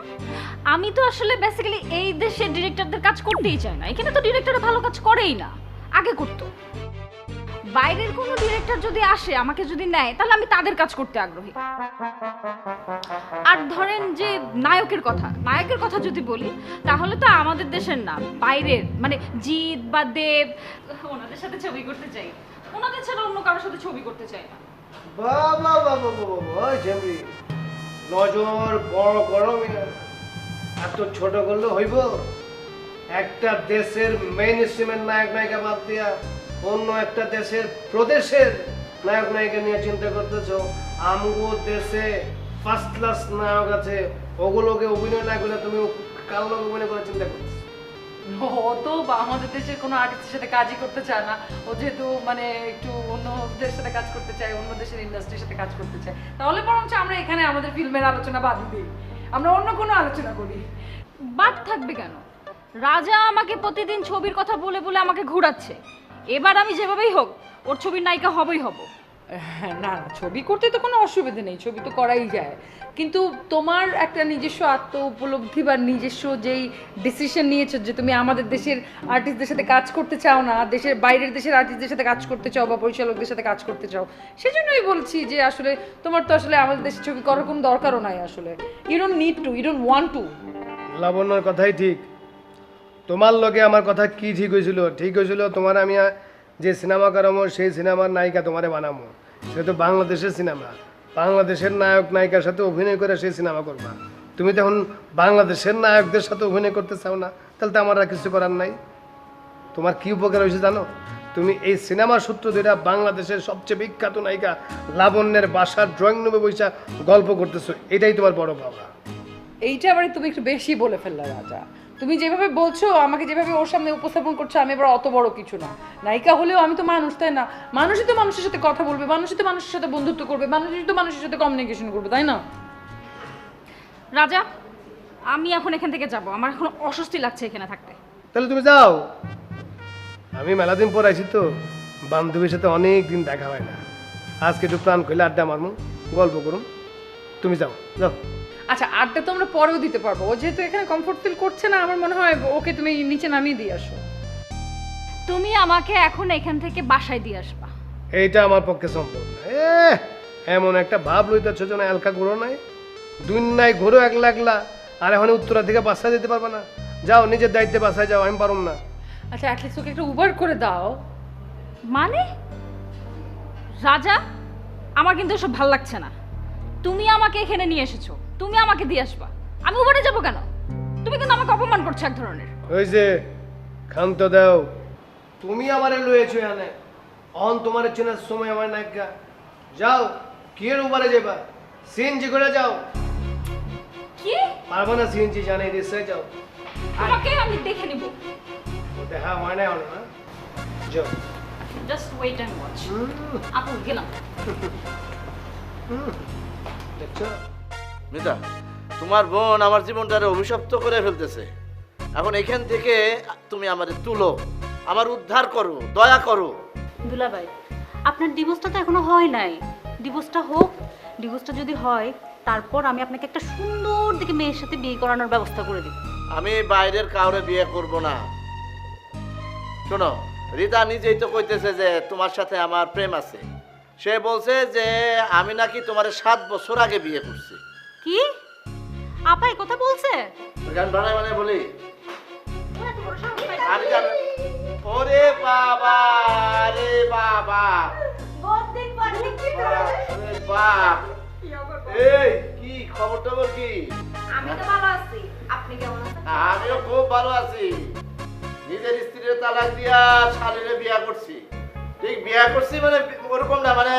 আমি তো আসলে বেসিক্যালি এই দেশের ডিরেক্টরদের কাজ করতেই চাই না। এখানে তো ডিরেক্টররা ভালো কাজ করেই না, আগে করতো। বাইরের কোনো ডিরেক্টর যদি আসে, আমাকে যদি নেয়, তাহলে আমি তাদের কাজ করতে আগ্রহী। আর ধরেন যে নায়কের কথা যদি বলি, তাহলে তো আমাদের দেশের না, বাইরের, মানে জিৎ বা দেব, ওনাদের সাথে ছবি করতে চাই। ওনাদের ছাড়া অন্য কারোর সাথে ছবি করতে চাই না। বাবা বাবা বাবা, ঝেমরি নজর বড় গরম, এত ছোট করলে হইব? একটা দেশের মেইন স্ট্রিমের নায়ক নায়িকা বাদ দিয়া অন্য একটা দেশের প্রদেশের নায়ক নায়িকা নিয়ে চিন্তা করতেছ। আমগো দেশে ফার্স্ট ক্লাস নায়ক আছে, ওগুলোকে অভিনয় না করে তুমি কার লোক অভিনয় করে চিন্তা করছো? ও তো আমাদের দেশের কোনো আর্টিস্টের সাথে কাজই করতে চায় না। ও যেহেতু মানে একটু অন্যদের সাথে কাজ করতে চায়, অন্য দেশের ইন্ডাস্ট্রির সাথে কাজ করতে চায়, তাহলে বরঞ্চ আমরা এখানে আমাদের ফিল্মের আলোচনা বাদ দিই, আমরা অন্য কোনো আলোচনা করি। বাদ থাকবে কেন? রাজা আমাকে প্রতিদিন ছবির কথা বলে বলে আমাকে ঘোরাচ্ছে। এবার আমি যেভাবেই হোক ওর ছবির নায়িকা হবই হব। না না, ছবি করতে তো কোনো অসুবিধা নেই, ছবি তো করাই যায়, কিন্তু তোমার একটা নিজস্ব আত্ম উপলব্ধি বা নিজস্ব যেই ডিসিশন নিয়েছো যে তুমি আমাদের দেশের আর্টিস্টদের সাথে কাজ করতে চাও না, দেশের বাইরের দেশের আর্টিস্টদের সাথে কাজ করতে চাও বা পরিচালকদের সাথে কাজ করতে চাও, সেজন্যই বলছি যে আসলে তোমার তো আসলে আমাদের দেশের ছবি করার কোনো দরকারও নাই। আসলে you don't need to, you don't want to. লাবণ্যর কথাই ঠিক। তোমার লগে আমার কথা কি ঠিক হয়েছিল? ঠিক হয়েছিল তোমার আমি যে সিনেমা করামো সেই সিনেমার নায়িকা তোমারে বানাবো। সে তো বাংলাদেশের সিনেমা, বাংলাদেশের নায়ক নায়িকার সাথে অভিনয় করে সেই সিনেমা করবা। তুমি তো এখন বাংলাদেশের নায়কদের সাথে অভিনয় করতে চাও না, তাহলে তো আমার আর কিছু করার নাই। তোমার কি উপকার হয়েছে জানো? তুমি এই সিনেমার সূত্র ধরে বাংলাদেশের সবচেয়ে বিখ্যাত নায়িকা লাবণ্যের বাসার ড্রয়িং রুমে বসে গল্প করতেছো, এটাই তোমার বড় পাওয়া। এইটা আবার তুমি একটু বেশি বলে ফেললে রাজা। তুমি যেভাবে বলছো, আমাকে যেভাবে ওর সামনে উপস্থাপন করছো, আমি এবার অত বড় কিছু না। নায়িকা হলেও আমি তো মানুষ, তাই না? মানুষই তো মানুষের সাথে কথা বলবে, মানুষই তো মানুষের সাথে বন্ধুত্ব করবে, মানুষই তো মানুষের সাথে কমিউনিকেশন করবে, তাই না? রাজা, আমি এখন এখান থেকে যাব, আমার এখন অস্বস্তি লাগছে এখানে থাকতে। তাহলে তুমি যাও। আমি মেলাদিন পর আইছি তো, বান্ধবীর সাথে অনেক দিন দেখা হয় না। আজকে একটু প্ল্যান করলে আড্ডা মারমু, গল্প করুন। তুমি যাও যাও। আচ্ছা, আড্ডা তো আমরা পরেও দিতে পারবো। ও যেহেতু এখানে কমফোর্ট ফিল করছে না, আমার মনে হয় ওকে তুমি নিচে নামিয়ে দিয়ে আসো। তুমি আমাকে এখন এখান থেকে বাসায় দিয়ে আসবা। এইটা আমার পক্ষে সম্ভব না। এমন একটা ভাব লইতেছ যেন এলকা ঘুরো নাই, দুই নাই ঘুরো একলা একলা, আর এখন উত্তরা থেকে বাসায় যেতে পারবে না। যাও, নিজের দায়িত্বে বাসায় যাও, আমি পারুম না। আচ্ছা, অ্যাটলিস্ট ওকে একটা উবার করে দাও। মানে রাজা, আমার কিন্তু এসব ভাল লাগছে না। তুমি আমাকে এখানে নিয়ে এসেছো, তুমি আমাকে দিয়ে আসবা, আমি উবারে যাবো কেন? তুমি কিন্তু আমাকে অপমান করছো এক ধরনের। ওই যে ক্ষান্ত দাও, তুমি আমারে লয়েছো এখানে, অন তোমার চেনার সময় আমার নায়িকা। যাও, কি এর উবারে যাবা? সিএনজি করে যাও। কি পারবো না সিএনজি, জানে রিক্সায় যাও। আমাকে আমি দেখে নিব। ও দেখা হয় না অনেক না। যাও, জাস্ট ওয়েট এন্ড ওয়াচ। আপু গেলাম। দেখছো মিতা, তোমার বোন আমার জীবনটারে অভিশপ্ত করে ফেলতেছে। এখন এখান থেকে তুমি আমাদের তুলো, আমার উদ্ধার করো, দয়া করো। দুলাভাই, আপনার ডিভোর্সটা তো এখনো হয় নাই। ডিভোর্সটা হোক, ডিভোর্সটা যদি হয় তারপর আমি আপনাকে একটা সুন্দর দিকে মেয়ের সাথে বিয়ে করানোর ব্যবস্থা করে দিব। আমি বাইরের কাউরে বিয়ে করব না। শোনো, রিতা নিজেই তো কইতেছে যে তোমার সাথে আমার প্রেম আছে। সে বলছে যে আমি নাকি তোমার 7 বছর আগে বিয়ে করছি। কি আপা এই কথা বলছে? গান বানায় বানায় বলি আমি জানি। ওরে বাবা, রে বাবা, আরে বাপ, এই কি খবর টবর কি? আমি তো ভালো আছি, আপনি কেমন আছেন? আমিও খুব ভালো আছি। নিজের স্ত্রীর তালাক দিয়া শালীরে বিয়া করছি। ঠিক বিয়া করছি মানে ওরকম না, মানে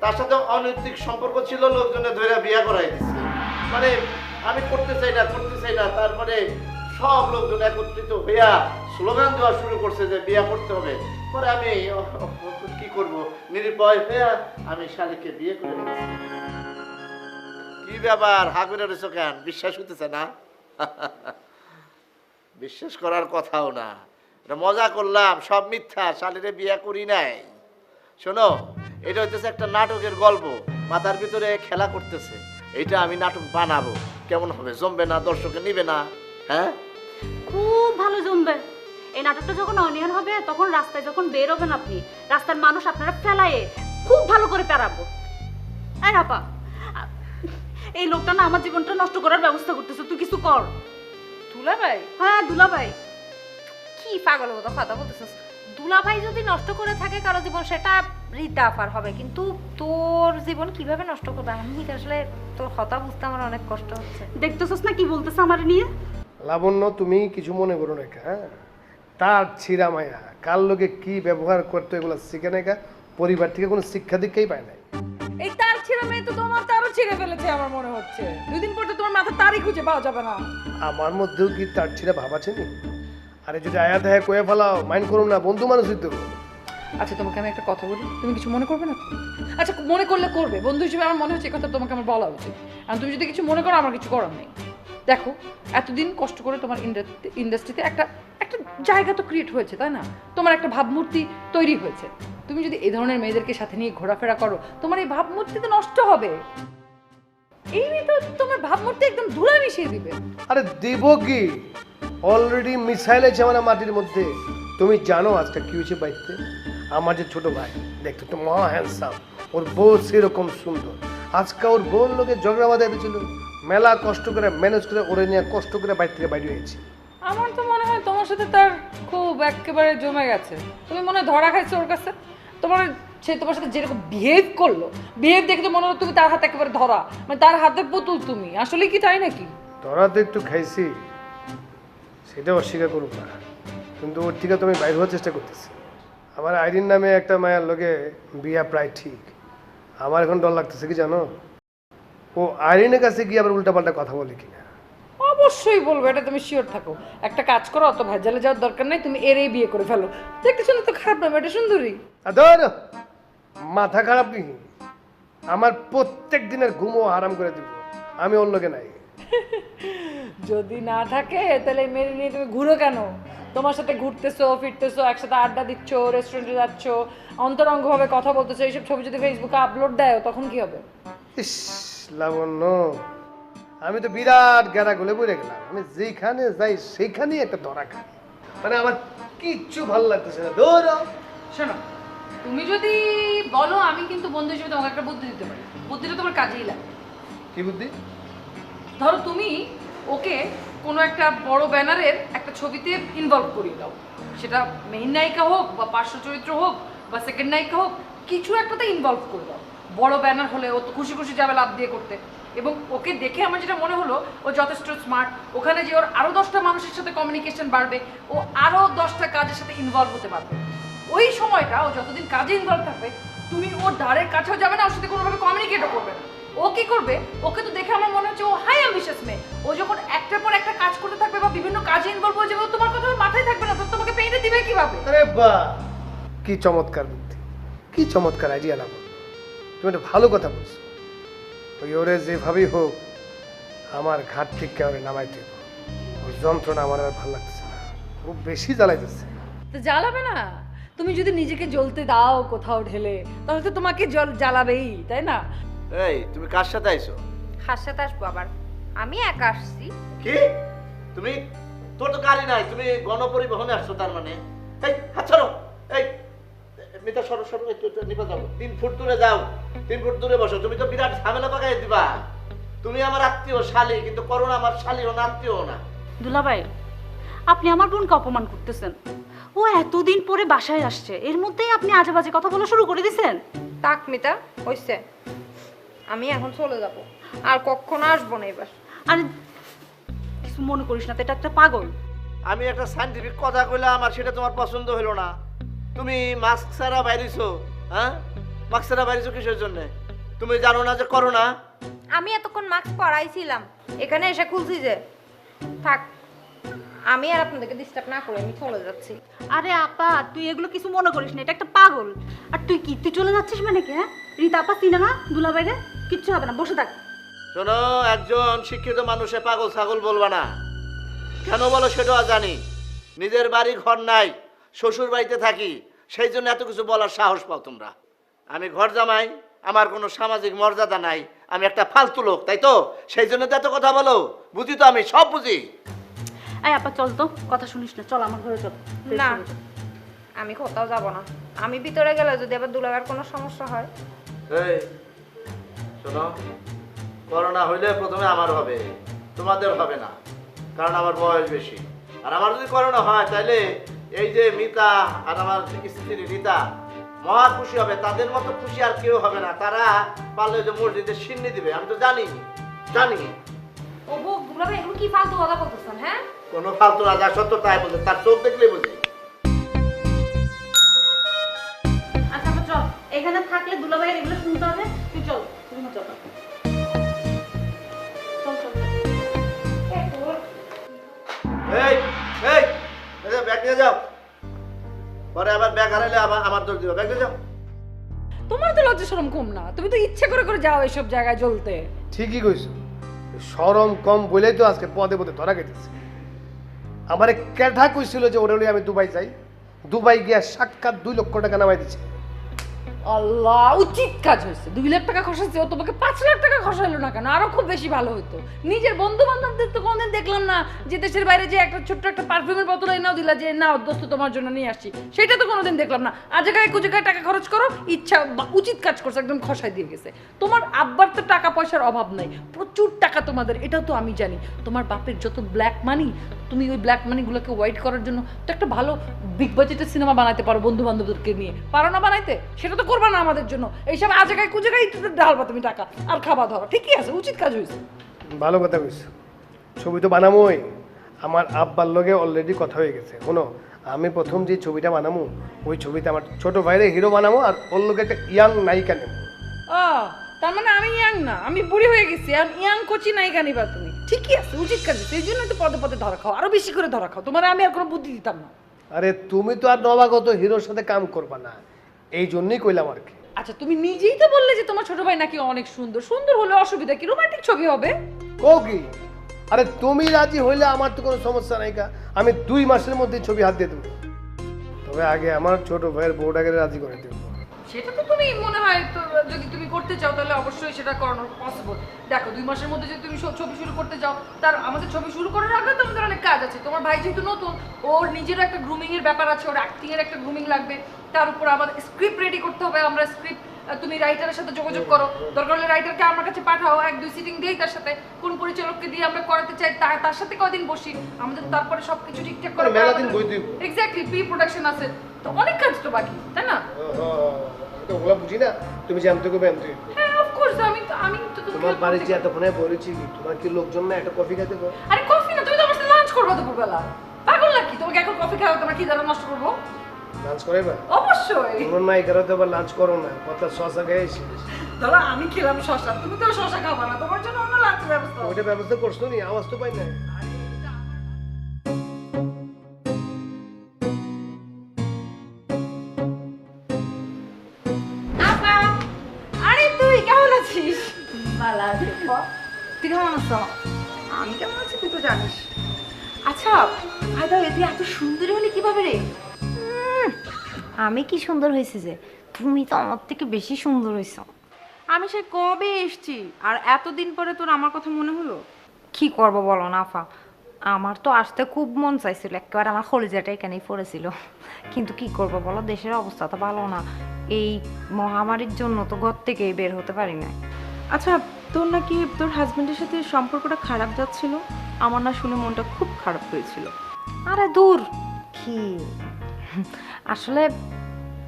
তার সাথে অনৈতিক সম্পর্ক ছিল, লোকজনে ধরে বিয়া করাই দিচ্ছে। মানে আমি করতে চাই না, তারপরে সব লোকজন একত্রিত হইয়া স্লোগান দেওয়া শুরু করছে যে বিয়া করতে হবে। পরে আমি কি করব, নিরুপায় হইয়া আমি শালীকে বিয়ে করে নিয়েছি। কি ব্যাপার, হাগুরে রয়েছ কেন? বিশ্বাস হইতেছে না? বিশ্বাস করার কথাও না, এটা মজা করলাম, সব মিথ্যা, শালীরে বিয়ে করি নাই। শোনো, এটা হইতেছে একটা নাটকের গল্প, মাথার ভিতরে খেলা করতেছে। এইটা আমি নাটক বানাবো, কেমন হবে? জমবে না? দর্শকে নিবে না? হ্যাঁ, খুব ভালো জমবে। এই নাটকটা যখন অনিয়ন হবে, তখন রাস্তায় যখন বের হবেন আপনি, রাস্তার মানুষ আপনারা ফেলায়ে খুব ভালো করে পেরাবো। এই আপা, এই লোকটা না আমার জীবনটা নষ্ট করার ব্যবস্থা করতেছে, তুই কিছু কর। দুলাভাই? হ্যাঁ দুলাভাই। কি পাগলের মতো কথা বলতেছিস? দুলাভাই যদি নষ্ট করে থাকে কারো জীবন, সেটা রীতা আফার হবে, কিন্তু তোর জীবন কিভাবে নষ্ট করবে? আমি আসলে তোর কথা বুঝতে আমার অনেক কষ্ট হচ্ছে। দেখতেছস না কি বলতেছে আমার নিয়ে? লাবণ্য, তুমি কিছু মনে করো না। হ্যাঁ, তার ছিঁড়া মায়া কার লোকে কি ব্যবহার করতো এগুলো শিখে নেকা, পরিবার থেকে কোনো শিক্ষা দীক্ষাই পায় নাই। এই তার ছিঁড়ে মেয়ে তো তোমার তারও ছিঁড়ে ফেলেছে আমার মনে হচ্ছে। 2 দিন পর তো তোমার মাথা তারই খুঁজে পাওয়া যাবে না। আমার মধ্যেও কি তার ছিঁড়া ভাব আছে নি? আরে যদি আয়া দেয় কয়ে ফেলাও মাইন্ড করুন না, বন্ধু মানুষই তো। আচ্ছা তোমাকে আমি একটা কথা বলি, তুমি কিছু মনে করবে না তো? আচ্ছা মনে করলে করবে, বন্ধু হিসেবে আমার মনে হচ্ছে এই কথা তোমাকে আমার বলা উচিত। আর তুমি যদি কিছু মনে করো, আমার কিছু করার নেই। দেখো এতদিন কষ্ট করে তোমার ইন্ডাস্ট্রিতে একটা একটা জায়গা তো ক্রিয়েট হয়েছে, তাই না? তোমার একটা ভাবমূর্তি তৈরি হয়েছে। তুমি যদি এই ধরনের মেয়েদেরকে সাথে নিয়ে ঘোরাফেরা করো, তোমার এই ভাবমূর্তি তো নষ্ট হবে। এই মেয়ে তো তোমার ভাবমূর্তি একদম ধুলা মিশিয়ে দিবে। আরে দেব কি, অলরেডি মিসাইল আছে আমার মাটির মধ্যে। তুমি জানো আজকে কি হয়েছে বাড়িতে? আমার যে ছোট ভাই দেখতে তো মহা হ্যান্ডসাম, ওর বউ সেরকম সুন্দর। আজকে ওর বোন লোকে ঝগড়া বাঁধা দিয়েছিল, মেলা কষ্ট করে ম্যানেজ করে ওরে নিয়ে কষ্ট করে বাইরে থেকে বাইরে হয়েছি। আমার তো মনে হয় তোমার সাথে তার খুব একেবারে জমে গেছে। তুমি মনে হয় ধরা খাইছো ওর কাছে। সে তোমার সাথে যেরকম বিহেভ করলো, বিহেভ দেখে তো মনে হলো তুমি তার হাতে একেবারে ধরা, মানে তার হাতে পুতুল তুমি। আসলে কি তাই নাকি? ধরা তো একটু খাইছি, সেটা অস্বীকার করুক না, কিন্তু ওর থেকে তুমি বাইরে হওয়ার চেষ্টা করতেছি। আমার আইরিন নামে একটা মায়ের লোকে বিয়া প্রায় ঠিক। আমার এখন ডর লাগতেছে কি জানো, ও আইরিনের কাছে গিয়ে আবার উল্টাপাল্টা কথা বলে কিনা। অবশ্যই বলবো, এটা তুমি শিওর থাকো। একটা কাজ করো, অত ভেজালে যাওয়ার দরকার নেই, তুমি এরই বিয়ে করে ফেলো। দেখতে শুনে তো খারাপ না, এটা সুন্দরী। আদর মাথা খারাপ নাকি? আমার প্রত্যেক দিনের ঘুমও আরাম করে দিব, আমি ওর লোকে নাই। যদি না থাকে তাহলে মেরে নিয়ে তুমি ঘুরো কেন? তোমার সাথে ঘুরতেছো, ফিরতেছো, একসাথে আড্ডা দিচ্ছ, রেস্টুরেন্টে যাচ্ছ, অন্তরঙ্গভাবে কথা বলতেছো, এইসব ছবি যদি ফেসবুকে আপলোড দেয় তখন কি হবে? ইস লাবণ্য, আমি তো বিরাট গেরা গলে বলে গেলাম। আমি যেখানে যাই সেইখানেই একটা ধরা খাই, মানে আমার কিচ্ছু ভালো লাগতেছে না। ধরো শোনো, তুমি যদি বলো আমি কিন্তু বন্ধু হিসেবে তোমাকে একটা বুদ্ধি দিতে পারি। বুদ্ধিটা তোমার কাজেই লাগে। কি বুদ্ধি? ধরো তুমি ওকে কোনো একটা বড় ব্যানারের একটা ছবিতে ইনভলভ করিয়ে দাও। সেটা মেইন নায়িকা হোক বা পার্শ্ব চরিত্র হোক বা সেকেন্ড নায়িকা হোক, কিছু একটাতে ইনভলভ করে দাও। বড় ব্যানার হলে ও তো খুশি খুশি যাবে লাভ দিয়ে করতে। এবং ওকে দেখে আমার যেটা মনে হলো, ও যথেষ্ট স্মার্ট। ওখানে যে ওর আরও 10টা মানুষের সাথে কমিউনিকেশন বাড়বে, ও আরও 10টা কাজের সাথে ইনভলভ হতে পারবে। ওই সময়টা ও যতদিন কাজে ইনভলভ থাকবে, তুমি ওর ধারের কাছেও যাবে না, ওর সাথে কোনোভাবে কমিউনিকেটও করবে না। ও কি করবে, ওকে তো দেখে আমার মনে হচ্ছে ও হাই অ্যাম্বিশাস মেয়ে। ও যখন একটার পর একটা কাজ করতে থাকবে বা বিভিন্ন কাজে ইনভলভ হয়ে যাবে, তোমার কথা মাথায় থাকবে না, তো তোমাকে পেইন্টে দিবে কিভাবে? আরে বাহ, কি চমৎকার বুদ্ধি, কি চমৎকার আইডিয়া লাগলো। তুমি একটা ভালো কথা বলছো। ওই ওরে যেভাবেই হোক আমার ঘাট থেকে ওরে নামাইতে হবে। ওই যন্ত্রণা আমার আর ভালো লাগছে না, খুব বেশি জ্বালাইতেছে। তো জ্বালাবে না? তুমি যদি নিজেকে জ্বলতে দাও কোথাও ঢেলে, তাহলে তো তোমাকে জ্বালাবেই, তাই না? এই তুমি কার সাথে আইছো? কার সাথে আসবো আবার? আমি একা আসছি। কি তুমি? তোর তো গাড়ি নাই, তুমি গণপরিবহনে আসছো তার মানে? এই হাত ছাড়ো, এই মিতা সরো সরো, একটু নিপা যাও, 3 ফুট দূরে যাও, 3 ফুট দূরে বসো। তুমি তো বিরাট ঝামেলা পাকাই দিবা। তুমি আমার আত্মীয় শালী, কিন্তু করোনা আমার শালীও না, আত্মীয় না। দুলাভাই, আপনি আমার বোনকে অপমান করতেছেন। ও এতদিন পরে বাসায় আসছে, এর মধ্যেই আপনি আজে বাজে কথা বলা শুরু করে দিয়েছেন। তাক মিতা, হইছে। আমি এখন চলে যাব, আর কখনো আসবো না এবার। আরে কিছু মনে করিস না, তো এটা একটা পাগল। আমি একটা সাইন্টিফিক কথা কইলাম, আর সেটা তোমার পছন্দ হলো না। তুমি মাস্ক ছাড়া বাইরেছো, হ্যাঁ? মাস্ক ছাড়া বাইরেছো কিসের জন্য? তুমি জানো না যে করোনা? আমি এতক্ষণ মাস্ক পরাইছিলাম, এখানে এসে খুলছি যে। থাক, আমি আর আপনাদেরকে ডিস্টার্ব না করে আমি চলে যাচ্ছি। আরে আপা, তুই এগুলো কিছু মনে করিস না, এটা একটা পাগল। আর তুই কি, তুই চলে যাচ্ছিস মানে কি? হ্যাঁ, রীতা আপা চিনে না দুলাভাইরে? কিচ্ছু হবে না, বসে থাক। শোনো, একজন শিক্ষিত মানুষে পাগল ছাগল বলবা না। কেন বলো সেটাও জানি। নিজের বাড়ি ঘর নাই, শ্বশুর বাড়িতে থাকি, সেই জন্য এত কিছু বলার সাহস পাও তোমরা। আমি ঘর জামাই, আমার কোনো সামাজিক মর্যাদা নাই, আমি একটা ফালতু লোক, তাই তো? সেই জন্য তো এত কথা বলো। বুঝি তো, আমি সব বুঝি। এই আপা চল তো, কথা শুনিস না, চল আমার ঘরে চল। না, আমি কোথাও যাব না। আমি ভিতরে গেলে যদি আবার দুলাভাইয়ের কোনো সমস্যা হয়। এই শোনো, করোনা হইলে প্রথমে আমার হবে, তোমাদের হবে না, কারণ আমার বয়স বেশি। আর আমার যদি করোনা হয়, তাহলে এই যে মিতা আর আমার স্ত্রী রীতা মহা খুশি হবে। তাদের মতো খুশি আর কেউ হবে না। তারা পারলে যে মসজিদে সিন্নি দিবে, আমি তো জানি। ও বউ, দুলাভাই এগুলো কি ফালতু কথা বলতেছেন? হ্যাঁ, কোনো ফালতু না, যা সত্য তাই বলছে, তার চোখ দেখলে বুঝি। আচ্ছা আপা চল, এখানে থাকলে দুলাভাইয়ের এগুলো শুনতে হবে। তুই চল, তুমি চল চল চল। এই এই ব্যাগ নিয়ে যাও, পরে আবার ব্যাগ হারাইলে আমার দোষ দিবে। ব্যাগ নিয়ে যাও। তোমার তো লজ্জা শরম কম না, তুমি তো ইচ্ছে করে করে যাও এইসব জায়গায় জ্বলতে। ঠিকই কইছো, শরম কম বলেই তো আজকে পদে পদে ধরা গেছে। আমারে কেঠা কইছিল যে ওরে আমি দুবাই যাই, দুবাই গিয়া সাক্ষাৎ 2 লক্ষ টাকা নামাই দিছে। আল্লাহ, উচিত কাজ হয়েছে। 2 লাখ টাকা খরচাচ্ছে, ও তোমাকে 5 লাখ টাকা খরচাইলো না কেন? আরো খুব বেশি ভালো হতো। নিজের বন্ধু বান্ধবদের তো কোনদিন দেখলাম না যে দেশের বাইরে যে একটা ছোট্ট একটা পারফিউমের বোতল এনাও দিলা যে নাও দোস্ত তোমার জন্য নিয়ে আসছি, সেটা তো কোনোদিন দেখলাম না। আজকায় কুজেকায় টাকা খরচ করো, ইচ্ছা উচিত কাজ করছে, একদম খসাই দিয়ে গেছে। তোমার আব্বার তো টাকা পয়সার অভাব নাই, প্রচুর টাকা তোমাদের, এটাও তো আমি জানি। তোমার বাপের যত ব্ল্যাক মানি, তুমি ওই ব্ল্যাক মানিগুলোকে হোয়াইট করার জন্য তো একটা ভালো বিগ বাজেটের সিনেমা বানাতে পারো বন্ধু বান্ধবদেরকে নিয়ে। পারো না বানাইতে? সেটা তো করবা না আমাদের জন্য। এইসব আজকায় কুজেকায় ঢালবা তুমি টাকা আর খাবা ধরো। ঠিকই আছে, উচিত কাজ হয়েছে। ভালো কথা কইছো, ছবি তো বানামোই। আমার আব্বার লগে অলরেডি কথা হয়ে গেছে। শোনো, আমি প্রথম যে ছবিটা বানামো, ওই ছবিতে আমার ছোট ভাইরে হিরো বানাবো আর ওর লোকে একটা ইয়াং নায়িকা নেবো। ও, তার মানে আমি ইয়াং না, আমি বুড়ি হয়ে গেছি, আর ইয়াং কোচি নায়িকা নিবা তুমি। ঠিকই আছে, উচিত কাজ। সেই জন্য তো পদে পদে ধরা খাও, আরো বেশি করে ধরা খাও। তোমার আমি আর কোনো বুদ্ধি দিতাম না। আরে তুমি তো আর নবাগত হিরোর সাথে কাম করবা না, এই জন্যই কইলাম আর কি। আচ্ছা, তুমি নিজেই তো বললে যে তোমার ছোট ভাই নাকি অনেক সুন্দর। সুন্দর হলে অসুবিধা কি? রোমান্টিক ছবি হবে। ও কি? আরে তুমি রাজি হইলে আমার তো কোনো সমস্যা নাই, আমি 2 মাসের মধ্যে ছবি হাত দিয়ে দেবো। তবে আগে আমার ছোট ভাইয়ের বউটাকে রাজি করে দেবো। সেটা তো তুমি মনে হয় তো, যদি তুমি করতে চাও তাহলে অবশ্যই সেটা করানো পসিবল। দেখো, 2 মাসের মধ্যে যদি তুমি ছবি শুরু করতে চাও, তার আমাদের ছবি শুরু করার আগে তোমাদের অনেক কাজ আছে। তোমার ভাই যেহেতু নতুন, ওর নিজেরও একটা গ্রুমিং এর ব্যাপার আছে, ওর অ্যাক্টিং এর একটা গ্রুমিং লাগবে। তার উপর আমাদের স্ক্রিপ্ট রেডি করতে হবে। আমরা স্ক্রিপ্ট, তুমি রাইটারের সাথে যোগাযোগ করো, দরকার হলে রাইটারকে আমার কাছে পাঠাও, 1-2 সিটিং দিই তার সাথে। কোন পরিচালককে দিয়ে আমরা করাতে চাই তার সাথে কয়দিন বসি, আমাদের তারপরে সবকিছু ঠিকঠাক করে মেলা দিন বই দিব। এক্স্যাক্টলি, প্রি প্রোডাকশন আছে, তো অনেক কাজ তো বাকি, তাই না? তো ওগুলো বুঝি না, তুমি জানতে কবে আনতে? হ্যাঁ, অফ কোর্স। আমি তো তোমার বাড়িতে যে এতক্ষণে বলেছি কি, তোমার কি লোকজন না একটা কফি খেতে গো? আরে কফি না, তুমি তো আমার সাথে লাঞ্চ করবে দুপুরবেলা। পাগল নাকি? তোমাকে এখন কফি খাওয়া তোমার কি দ্বারা নষ্ট করবো? লাঞ্চ করাইবা? অবশ্যই। তোমার নাই করো তো আবার লাঞ্চ করো না, কথা শশা খেয়েছি। ধরো আমি খেলাম শশা, তুমি তো শশা খাবা না, তোমার জন্য অন্য লাঞ্চের ব্যবস্থা। ওইটা ব্যবস্থা করছো নি? আওয়াজ তো পাই না। আরে তুই কেমন আছিস? ভালো আছি। তুই কেমন আছো? আমি কেমন আছি তুই তো জানিস। আচ্ছা ভাই, তুই এত সুন্দরী হলি কিভাবে রে? আমি কি সুন্দর হয়েছি যে? তুমি তো আমার থেকে বেশি সুন্দর হয়েছো। আমি সে কবে এসছি, আর এতদিন পরে তোর আমার কথা মনে হলো? কি করব বলো না আফা, আমার তো আসতে খুব মন চাইছিল, একেবারে আমার কলিজাটা এখানেই পড়েছিল। কিন্তু কি করব বলো, দেশের অবস্থা তো ভালো না। এই মহামারীর জন্য তো ঘর থেকেই বের হতে পারি না। আচ্ছা, তোর নাকি তোর হাজবেন্ডের সাথে সম্পর্কটা খারাপ যাচ্ছিল? আমার না শুনে মনটা খুব খারাপ হয়েছিল। আরে দূর, কি আসলে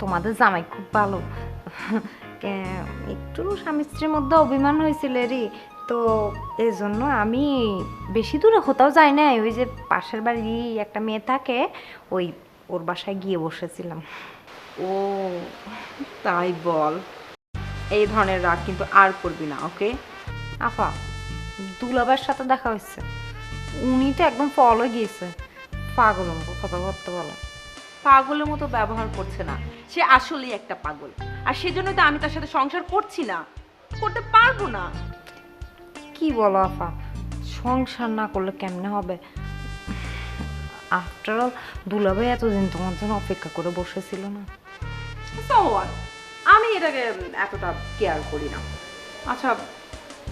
তোমাদের জামাই খুব ভালো। একটু স্বামী স্ত্রীর মধ্যে অভিমান হয়েছিল রে, তো এই জন্য আমি বেশি দূরে কোথাও যাই না। ওই যে পাশের বাড়ি একটা মেয়ে থাকে, ওর বাসায় গিয়ে বসেছিলাম। ও তাই বল। এই ধরনের রাগ কিন্তু আর করবি না, ওকে? আপা, দুলাভাইয়ের সাথে দেখা হয়েছে, উনি তো একদম ফল হয়ে গিয়েছে, পাগলের মতো কথা বলতে বলে। পাগলের মতো ব্যবহার করছে না, সে আসলেই একটা পাগল। আর সেজন্য তো আমি তার সাথে সংসার করছি না, করতে পারবো না। কি বলো আপা, সংসার না করলে কেমনে হবে? আফটার অল দুলাভাই এতদিন তোমার জন্য অপেক্ষা করে বসেছিল না। আমি এটাকে এতটা কেয়ার করি না। আচ্ছা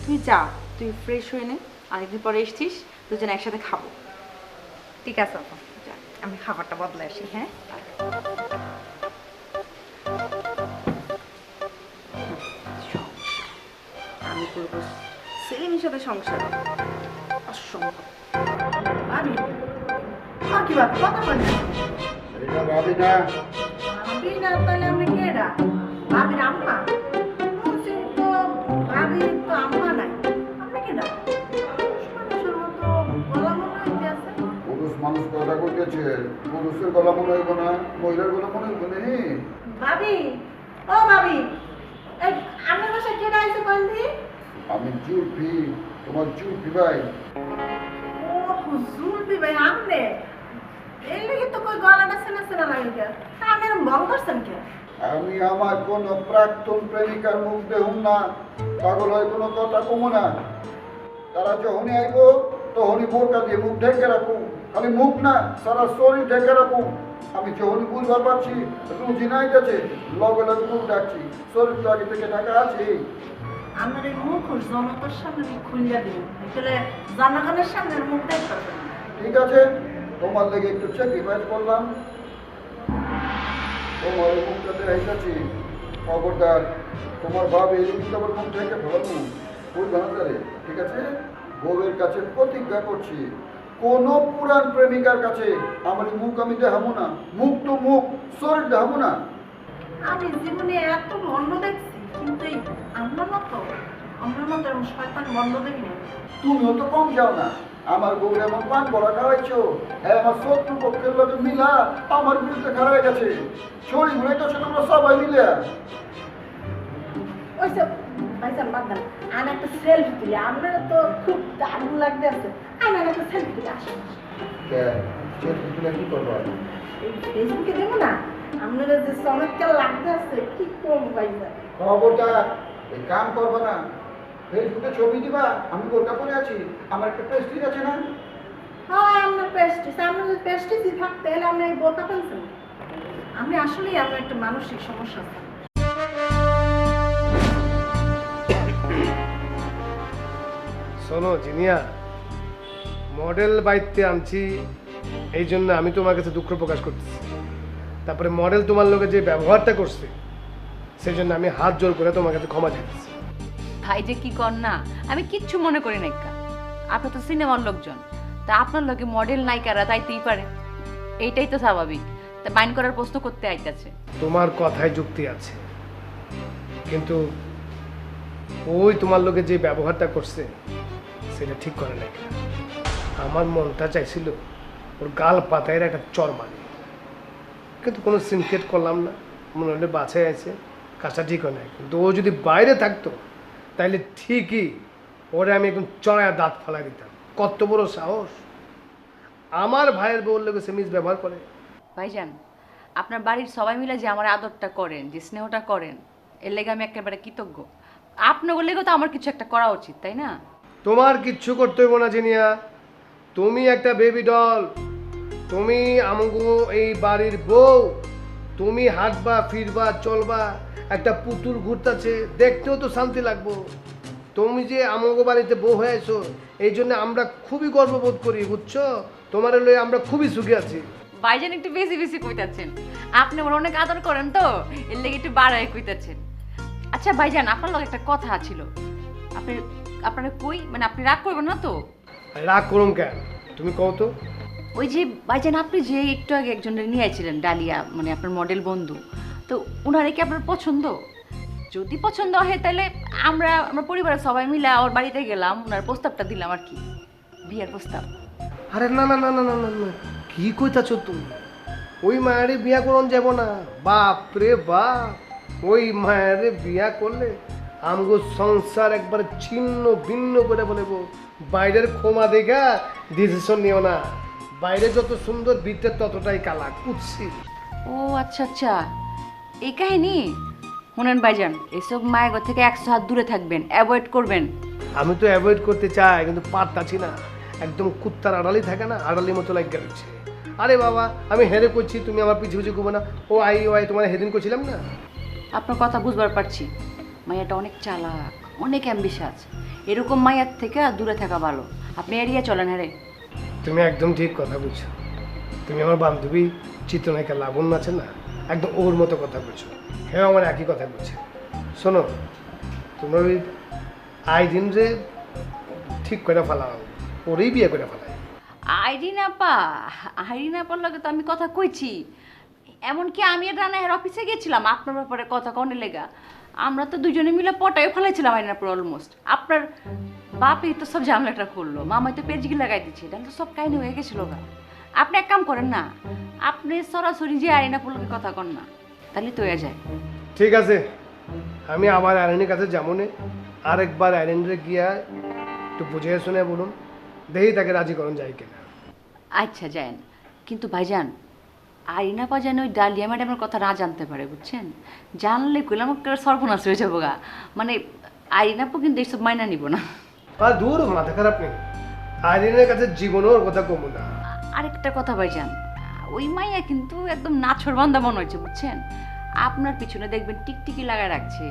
তুই যা, তুই ফ্রেশ হয়ে নে, অনেকদিন পরে এসছিস, দুজন একসাথে খাবো। ঠিক আছে আপা, আমি খাবারটা বদলে আসি। হ্যাঁ, আমি করবো সেলিমের সাথে সংসার, অসম্ভব। ভাবি কি ভাবি কথা বলেন? এটা ভাবি না, ভাবি না তাহলে আপনি কেডা? ভাবির আম্মা? বলছি তো ভাবি তো আম্মা নাই, আপনি কেডা? মানুষের মতো গলা মনে হইতে আছে। পুরুষ মানুষ কথা করতেছে, পুরুষের গলা মনে হইব না, মহিলার গলা মনে হইব না। ভাবি, ও ভাবি, এই আপনার বাসায় কেডা আইছে বলদি? আমি জুলফি, তোমার জুলফি ভাই। ও জুলফি ভাই, আপনি? এই লেগে তো কই গলাটা চেনা চেনা লাগে কে আমি এরকম ভং করছেন কে আমি আমার কোন প্রাক্তন প্রেমিকার মুখ দেখুন না, পাগল হয় কোনো কথা কমো না। তারা যখনই আইব তখনই বোরকা দিয়ে মুখ ঢেকে রাখুন, খালি মুখ না সারা শরীর ঢেকে রাখুন। আমি যখনই বুঝবার পারছি রুচি নাই গেছে, লগে লগে মুখ ডাকছি, শরীর তো আগে থেকে ঢাকা আছে। আমার এই মুখ জনতার সামনে খুলিয়া দিন, তাহলে জনগণের সামনে মুখ দেখতে পারবেন। ঠিক আছে, তোমার লেগে একটু স্যাক্রিফাইস করলাম, তোমার মুখটা দেখাইতেছি। খবরদার তোমার ভাবে এরকম তোমার মুখ ঢেকে ফেলাবো ওই বানাতারে, ঠিক আছে? বউয়ের কাছে প্রতিজ্ঞা করছি কোন পুরান প্রেমিকার কাছে আমার মুখ আমি দেখাবো না, মুখ তো মুখ, শরীর দেখাবো না। আমি জীবনে এত বন্ধ দেখছি, কিন্তু এই আমরা মতো এরকম শয়তান বন্ধ দেখি না। তুমিও তো কম যাও না, আমার বউ এমন পান বড়া খাওয়াইছো, আমার শত্রু পক্ষের লোকে মিলা আমার বিরুদ্ধে খারাপ হয়ে গেছে। ছড়ি ঘুরাইতেছো তোমরা সবাই মিলে। ওইসব ভাইজান বাদ দেন, আমি একটা সেলফি তুলি, আপনারা তো খুব দারুণ লাগতে আছে, আমি একটা সেলফি তুলি। আসেন কি করবো এই ফেসবুকে দেবো না, আপনারা যে চমৎকার লাগতে আছে কি কম ভাইজান। খবরদার এই কাম করবো না, ফেসবুকে ছবি দিবা আমি বোরকা পরে আছি, আমার একটা প্রেস্টিজ আছে না? হ্যাঁ আপনার প্রেস্টিজ, আপনার যদি প্রেস্টিজই থাকতে হলে আপনি এই বোরকা পেয়েছেন। আমি আসলেই আপনার একটা মানসিক সমস্যা আছে। শোনো জিনিয়া, মডেল বাইতে আনছি এই জন্য আমি তোমার কাছে দুঃখ প্রকাশ করতেছি। তারপরে মডেল তোমার লোকে যে ব্যবহারটা করছে সেই জন্য আমি হাত জোর করে তোমার কাছে ক্ষমা চাইতেছি। ভাই যে কি কর না, আমি কিচ্ছু মনে করি না। আপনি তো সিনেমার লোকজন, তা আপনার লোকে মডেল নায়িকারা তাইতেই পারে, এইটাই তো স্বাভাবিক। তা বাইন করার প্রশ্ন করতে আইতাছে। তোমার কথায় যুক্তি আছে, কিন্তু ওই তোমার লোকে যে ব্যবহারটা করছে সেটা ঠিক করে নাই। আমার মনটা চাইছিল ওর গাল পাতায় একটা চর মারি, কিন্তু কোনো সিনক্রেট করলাম না, মনে হলে বাছাই আছে, কাজটা ঠিক হয় না। কিন্তু ও যদি বাইরে থাকতো তাইলে ঠিকই ওরে আমি একদম চড়ায় দাঁত ফালাই দিতাম। কত বড় সাহস, আমার ভাইয়ের বউর লোকে সে মিস ব্যবহার করে। ভাইজান, আপনার বাড়ির সবাই মিলে যে আমার আদরটা করেন, যে স্নেহটা করেন, এর লেগে আমি একেবারে কৃতজ্ঞ। আপনার লেগে তো আমার কিছু একটা করা উচিত, তাই না? তোমার কিচ্ছু করতে হইব না জিনিয়া, তুমি একটা বেবি ডল, তুমি আমগো এই বাড়ির বউ, তুমি হাঁটবা ফিরবা চলবা, একটা পুতুল ঘুরতেছে দেখতেও তো শান্তি লাগবো। তুমি যে আমগো বাড়িতে বউ হয়ে আছো এই জন্য আমরা খুবই গর্ববোধ করি, বুঝছো? তোমার লয়ে আমরা খুবই সুখী আছি। ভাইজান একটু বেশি বেশি কইতাছেন, আপনি আমার অনেক আদর করেন তো এর লেগে একটু বাড়ায় কইতাছেন। আচ্ছা ভাইজান, আপনার লগে একটা কথা ছিল, আপনারা কই, মানে আপনি রাগ করবেন না তো? রাগ করুন কেন, তুমি কও তো। ওই যে ভাইজান, আপনি যে একটু আগে একজনের নিয়ে আইছিলেন, ডালিয়া, মানে আপনার মডেল বন্ধু, তো ওনারে কি আপনার পছন্দ? যদি পছন্দ হয় তাহলে আমরা পরিবারের সবাই মিলে ওর বাড়িতে গেলাম, ওনার প্রস্তাবটা দিলাম আর কি, বিয়ের প্রস্তাব। আরে না না না না না না না, কি কইতাছো তুমি? ওই মায়েরে বিয়া করন যাব না, বাপ রে বাপ, ওই মায়েরে বিয়া করলে আমগো সংসার একবার ছিন্ন ভিন্ন করে বলবো। বাইরের ক্ষমা দেখা ডিসিশন নিও না, বাইরে যত সুন্দর ভিতরে ততটাই কালা কুৎসি। ও আচ্ছা আচ্ছা, এই কাহিনী। শুনেন ভাইজান, এসব মায়ের থেকে 100 হাত দূরে থাকবেন, অ্যাভয়েড করবেন। আমি তো অ্যাভয়েড করতে চাই, কিন্তু পারতাছি না। একদম কুত্তার আড়ালি থাকে না, আড়ালির মতো লাগে গেছে। আরে বাবা, আমি হেরে করছি, তুমি আমার পিছু পিছু ঘুমো না। ও আই তোমার হেদিন করছিলাম না। আপনার কথা বুঝবার পারছি, মাইয়াটা অনেক চালাক, অনেক অ্যাম্বিশাস। এরকম মাইয়ার থেকে দূরে থাকা ভালো। আপনি এড়িয়ে চলেন। হ্যাঁ রে, তুমি একদম ঠিক কথা বুঝছো। তুমি আমার বান্ধবী চিত্রনায়িকা লাবণ্য আছে না, একদম ওর মতো কথা বলছো। হ্যাঁ, আমার একই কথা বলছে। শোনো, তোমার ওই আইরিন রে ঠিক করে ফেলাও, ওরেই বিয়ে করে ফেলাই। আইরিন আপার লগে তো আমি কথা কইছি, এমনকি আমি আর রানায়ের অফিসে গেছিলাম আপনার ব্যাপারে কথা কনে লেগা। আমরা তো দুজনে মিলে পটায় ফেলাইছিলাম আইরিন আপুর অলমোস্ট। আপনার বাপই তো সব ঝামেলাটা করলো, মামাই তো পেজগি লাগাই দিচ্ছে, এটা তো সব কাহিনী হয়ে গেছিল গা। আপনি এক কাম করেন না, আপনি সরাসরি যে আইরিন আপুর লগে কথা কন না, তাহলে তো হয়ে যায়। ঠিক আছে, আমি আবার আইরিনের কাছে যাবো না, আরেকবার আইরিনরে গিয়া একটু বুঝে শুনে বলুন, দেখি তাকে রাজি করুন যায় কিনা। আচ্ছা যায়েন, কিন্তু ভাইজান আইনা পা যেন ওই ডালিয়া ম্যাডামের কথা না জানতে পারে, বুঝছেন? জানলে কইলাম সর্বনাশ হয়ে যাবো গা। মানে আইনাপু কিন্তু এইসব মাইনা নিব না। আর দূর, মাথা খারাপ নেই, আইরিনের কাছে জীবনও ওর কথা কমু না। আরেকটা কথা ভাইজান, ওই মাইয়া কিন্তু একদম নাছর বান্দা মনে হচ্ছে, বুঝছেন? আপনার পিছনে দেখবেন টিকটিকি লাগায় রাখছে,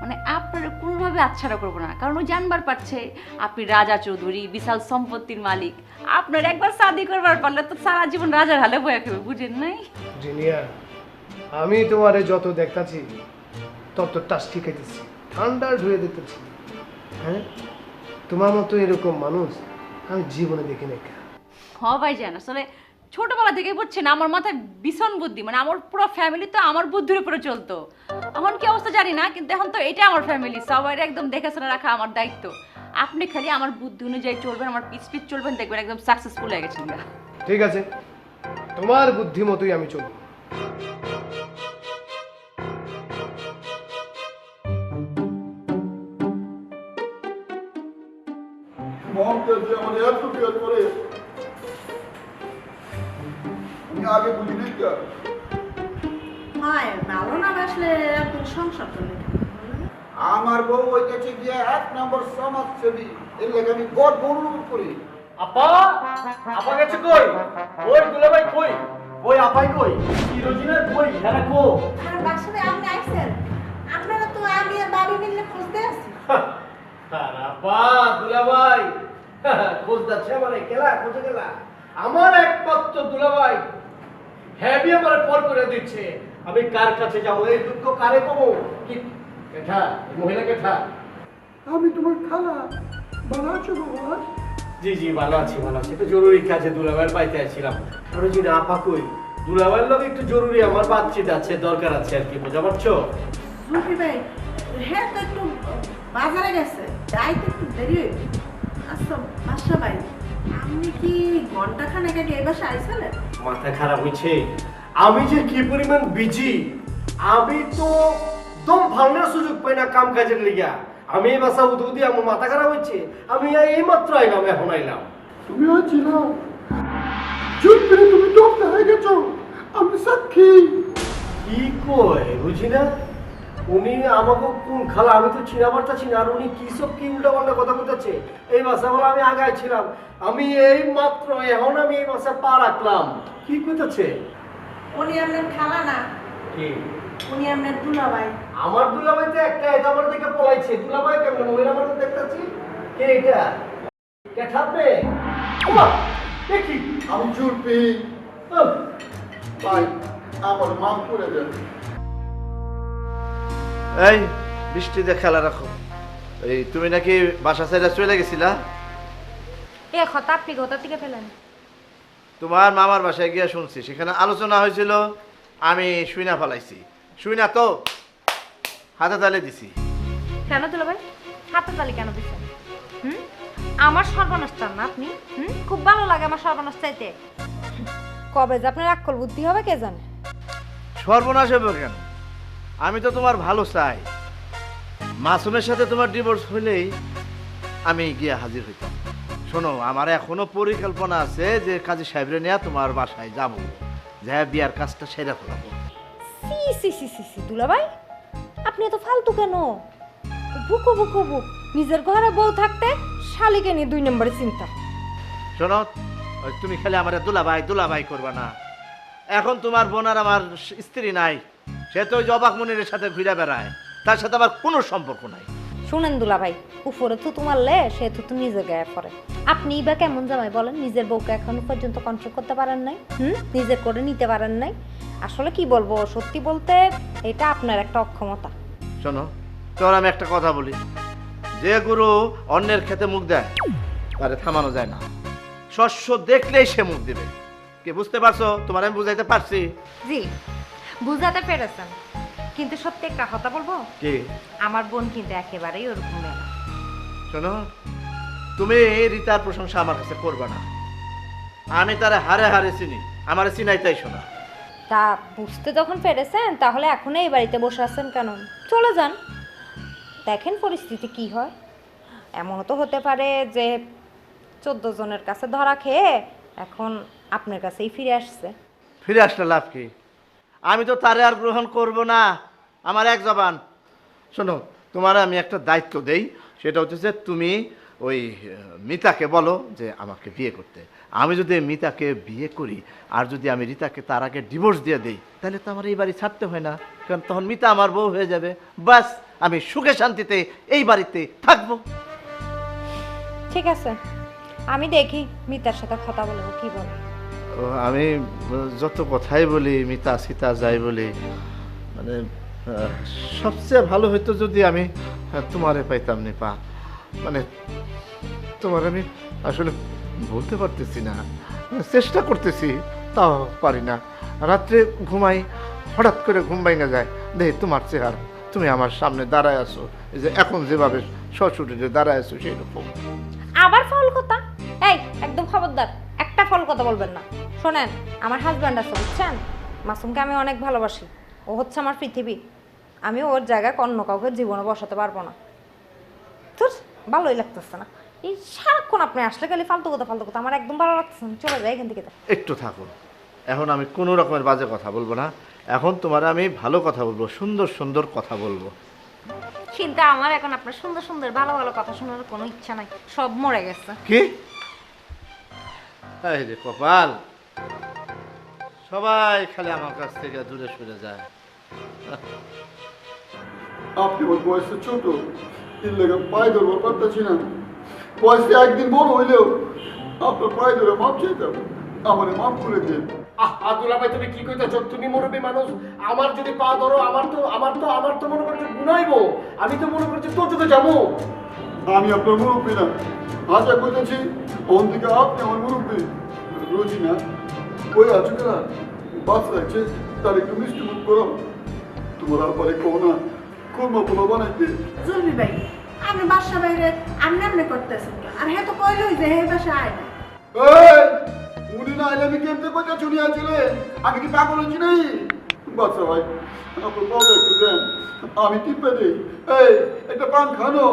মানে আপনারা কোনোভাবে আচ্ছাড়া করবো না, কারণ ও জানবার পারছে আপনি রাজা চৌধুরী, বিশাল সম্পত্তির মালিক। আপনার একবার শাদি করবার পারলে তো সারা জীবন রাজার হালে বয়ে খাবে, বুঝেন নাই? জিনিয়া, আমি তোমারে যত দেখতাছি তত টাস ঠিকাইতেছি, ঠান্ডা ধুয়ে দিতেছি। হ্যাঁ, তোমার মতো এরকম মানুষ আমি জীবনে দেখি নাই। হ ভাইজান, আসলে ছোটবেলা থেকে বুঝছেন আমার মাথায় ভীষণ বুদ্ধি, মানে আমার পুরো ফ্যামিলি তো আমার বুদ্ধির উপরে চলতো। এখন কি অবস্থা জানি না, কিন্তু এখন তো এটা আমার ফ্যামিলি, সবাই একদম দেখাশোনা রাখা আমার দায়িত্ব। আপনি খালি আমার বুদ্ধি অনুযায়ী চলবেন, আমার পিছ পিছ চলবেন, দেখবেন একদম সাকসেসফুল হয়ে গেছেন। ঠিক আছে, তোমার বুদ্ধি মতোই আমি চলব। মমতাজি আমার এত বিয়ার করে আমি আগে বুঝি নাই কা। হয় ভালো না আসলে এরকম সংসার করলে আমার বউ ওই কাছে গিয়ে 1 নম্বর সমাজসেবী, এর লাগে আমি গর্ব অনুভব করি। আপা, আপা গেছে কই? ওই দুলাভাই কই? ওই আপাই কই? ইরোজিনার কই? এরা কো? আর বাসায় আপনি আইছেন, আপনারা তো আমি আর বাবি মিলে খুঁজতে আছি। আর আপা, দুলাভাই খোঁজ যাচ্ছে মানে কেলা খোঁজে গেলা। আমার একমাত্র দুলাভাই হ্যাভি আমার পর করে দিচ্ছে, আমি কার কাছে যাবো? এই দুঃখ কারে কমো? কি কেঠা মহিলা কেঠা? আমি তোমার খালা, ভালো আছো বাবা? জি জি ভালো আছি, ভালো আছি। একটু জরুরি কাজে দুলাভাইয়ের বাড়িতে আসছিলাম। আরো জি না আপা কই? দুলাভাইয়ের লোক একটু জরুরি আমার বাতচিত আছে, দরকার আছে আর কি, বুঝা পারছো? রুপি ভাই, হ্যাঁ তো একটু বাজারে গেছে, যাইতে একটু দেরি হইবে। আচ্ছা বাসা ভাই, আপনি কি ঘন্টাখানেক আগে এই বাসায় আইছিলেন? মাথা খারাপ হয়েছে, আমি যে কি পরিমাণ বিজি, আমি তো দম ফালানোর সুযোগ পাই না কাম কাজের লিগা। আমি এই বাসা উদি আমার মাথা খারাপ হচ্ছে, আমি এই মাত্র আইলাম, এখন আইলাম। তুমি আছিলা চুপ করে, তুমি ডক্টর হয়ে গেছো, আমি সাক্ষী। কি কয় বুঝি না, উনি আমাকে কোন খালা আমি তো চিনা পারতাছি না, আর উনি কি সব কি উল্টা পাল্টা কথা বলতেছে। এই বাসা বলে আমি আগায় ছিলাম, আমি এই মাত্র এখন আমি এই বাসা পা রাখলাম। কি কইতাছে? উনি আপনার খালা না, কি উনি আপনার দুলাভাই। আমার দুলাভাই তো একটা, এটা আমার দিকে পলাইছে। দুলাভাই কেমন মহিলা মানুষ দেখতেছি? কে এটা? কে থাকবে? দেখি আমি জুলপি ভাই, আমার মাফ করে দেন। এই বৃষ্টিতে খেলা রাখো। এই তুমি নাকি বাসা ছেড়ে চলে গেছিলা? এ কথা আপনি কোথা থেকে পেলেন? তোমার মামার বাসায় গিয়ে শুনছি সেখানে আলোচনা হয়েছিল, আমি শুইনা ফেলাইছি। শুইনা তো হাতে তালে দিছি। কেন দুলাভাই হাতে তালি কেন দিচ্ছেন? আমার সর্বনাশ চান না আপনি? খুব ভালো লাগে আমার সর্বনাশ চাইতে। কবে যে আপনার আক্কল বুদ্ধি হবে কে জানে। সর্বনাশ হবে কেন? আমি তো তোমার ভালো চাই। মাসুমের সাথে তোমার ডিভোর্স হলেই আমি গিয়ে হাজির হইতাম। শোনো, আমার এখনো পরিকল্পনা আছে যে কাজী সাহেবরে নিয়ে তোমার বাসায় যাব, যা বিয়ার কাজটা সেরে ফেলাবো। সি সি সি সি সি দুলাভাই, আপনি এত ফালতু কেন? বুকো বুকো বুক, নিজের ঘরে বউ থাকতে শালিকে নিয়ে 2 নম্বরে চিন্তা। শোনো, তুমি খালি আমার দুলাভাই দুলাভাই করবা না। এখন তোমার বোন আর আমার স্ত্রী নাই, সে তো ওই জবাক মনিরের সাথে ঘুরে বেড়ায়, তার সাথে আমার কোনো সম্পর্ক নাই। শুনেন দুলাভাই, উপরে থুতু মারলে সে থুতু নিজে গায়ে পড়ে। আপনি বা কেমন জামাই বলেন? নিজের বউকে এখনো পর্যন্ত কন্ট্রোল করতে পারেন নাই, নিজের করে নিতে পারেন নাই। আসলে কি বলবো, সত্যি বলতে এটা আপনার একটা অক্ষমতা। শোনো, তোর আমি একটা কথা বলি, যে গরু অন্যের খেতে মুখ দেয় তারে থামানো যায় না। শস্য দেখলেই সে মুখ দেবে। কি বুঝতে পারছো? তোমার আমি বুঝাইতে পারছি? জি বুঝাতে পেরেছেন, কিন্তু সত্যি একটা কথা বলবো, কি? আমার বোন কিন্তু একেবারেই ওরকম না। শোনো, তুমি রীতার প্রশংসা আমার কাছে করবে না। আমি তারে হারে হারে চিনি, আমার চিনাইতাই শোনা। তা বুঝতে যখন পেরেছেন, তাহলে এখন এই বাড়িতে বসে আছেন কেন? চলে যান, দেখেন পরিস্থিতি কি হয়। এমনও তো হতে পারে যে 14 জনের কাছে ধরা খেয়ে এখন আপনার কাছেই ফিরে আসছে। ফিরে আসলে লাভ কি? আমি তো তারে আর গ্রহণ করব না, আমার এক জবান। শোনো, তোমার আমি একটা দায়িত্ব দেই, সেটা হচ্ছে যে তুমি ওই মিতাকে বলো যে আমাকে বিয়ে করতে। আমি যদি মিতাকে বিয়ে করি আর যদি আমি রিতাকে তার আগে ডিভোর্স দিয়ে দেই, তাহলে তো আমার এই বাড়ি ছাড়তে হয় না, কারণ তখন মিতা আমার বউ হয়ে যাবে। বাস, আমি সুখে শান্তিতে এই বাড়িতে থাকবো। ঠিক আছে, আমি দেখি মিতার সাথে কথা বলবো, কি বল। আমি যত কথাই বলি, মিতা সীতা যাই বলি, মানে সবচেয়ে ভালো হইতো যদি আমি তোমারে পাইতাম নিপা। মানে তোমার আমি আসলে বলতে পারতেছি না, চেষ্টা করতেছি তাও পারি না। রাত্রে ঘুমাই, হঠাৎ করে ঘুম ভেঙে যায়, দেখি তোমার চেহারা, তুমি আমার সামনে দাঁড়ায় আছো, এই যে এখন যেভাবে শ্বশুরে দাঁড়ায় আছো সেই রকম। আবার ফল কথা? এই একদম খবরদার, একটা ফল কথা বলবেন না। শোনেন, আমার হাজব্যান্ড আছে বুঝছেন, মাসুমকে আমি অনেক ভালোবাসি, ও হচ্ছে আমার পৃথিবী। আমি ওর জায়গায় অন্য কাউকে জীবনে বসাতে পারবো না। তোর ভালোই লাগতেছে না, এই সারাক্ষণ আপনি আসলে খালি ফালতু কথা ফালতু কথা, আমার একদম ভালো লাগতেছে না। চলে যাই এখান থেকে। একটু থাকো, এখন আমি কোনো রকমের বাজে কথা বলবো না, এখন তোমার আমি ভালো কথা বলবো, সুন্দর সুন্দর কথা বলবো। কিন্তু আমার এখন আপনার সুন্দর সুন্দর ভালো ভালো কথা শোনার কোনো ইচ্ছা নাই, সব মরে গেছে। কি? এই রে কপাল, সবাই খালি আমার কাছ থেকে দূরে সরে যায়। আপনি ওর বয়সে ছোট, এর লেগে পায়ে ধরবার পারতেছি না। বয়সে একদিন বড় হইলেও আপনার পায়ে ধরে মাপ চাইতাম, আমারে মাফ করে দিন। দুলা ভাই তুমি কি কইতেছো? তুমি মুরব্বী মানুষ, আমার যদি পা ধরো আমার তো মনে করছে গুনাইবো, আমি তো মনে করছি তোর চোখে যাবো। আমি আপনার মুরব্বী না, আশা করতেছি ওন থেকে আপনি আমার মুরব্বী। রোজি না ওই আছো না বাচ্চা আছে, তার একটু মিষ্টি মুখ করো, তোমার আর পরে কো না কোরমা পোলা বানাইতে। জলবি ভাই, আপনি বাসা বাইরে আমনে আমনে করতেছেন, আর হে তো কইলই যে হে বাসা আয় না। এই উনি না আইলে আমি কেমতে কইতা চুনি আছিলে, আমি কি পাগল হচ্ছি নাই? বাচ্চা ভাই আপনার বাবা একটু দেন, আমি টিপে দিই। এই একটা পান খানো,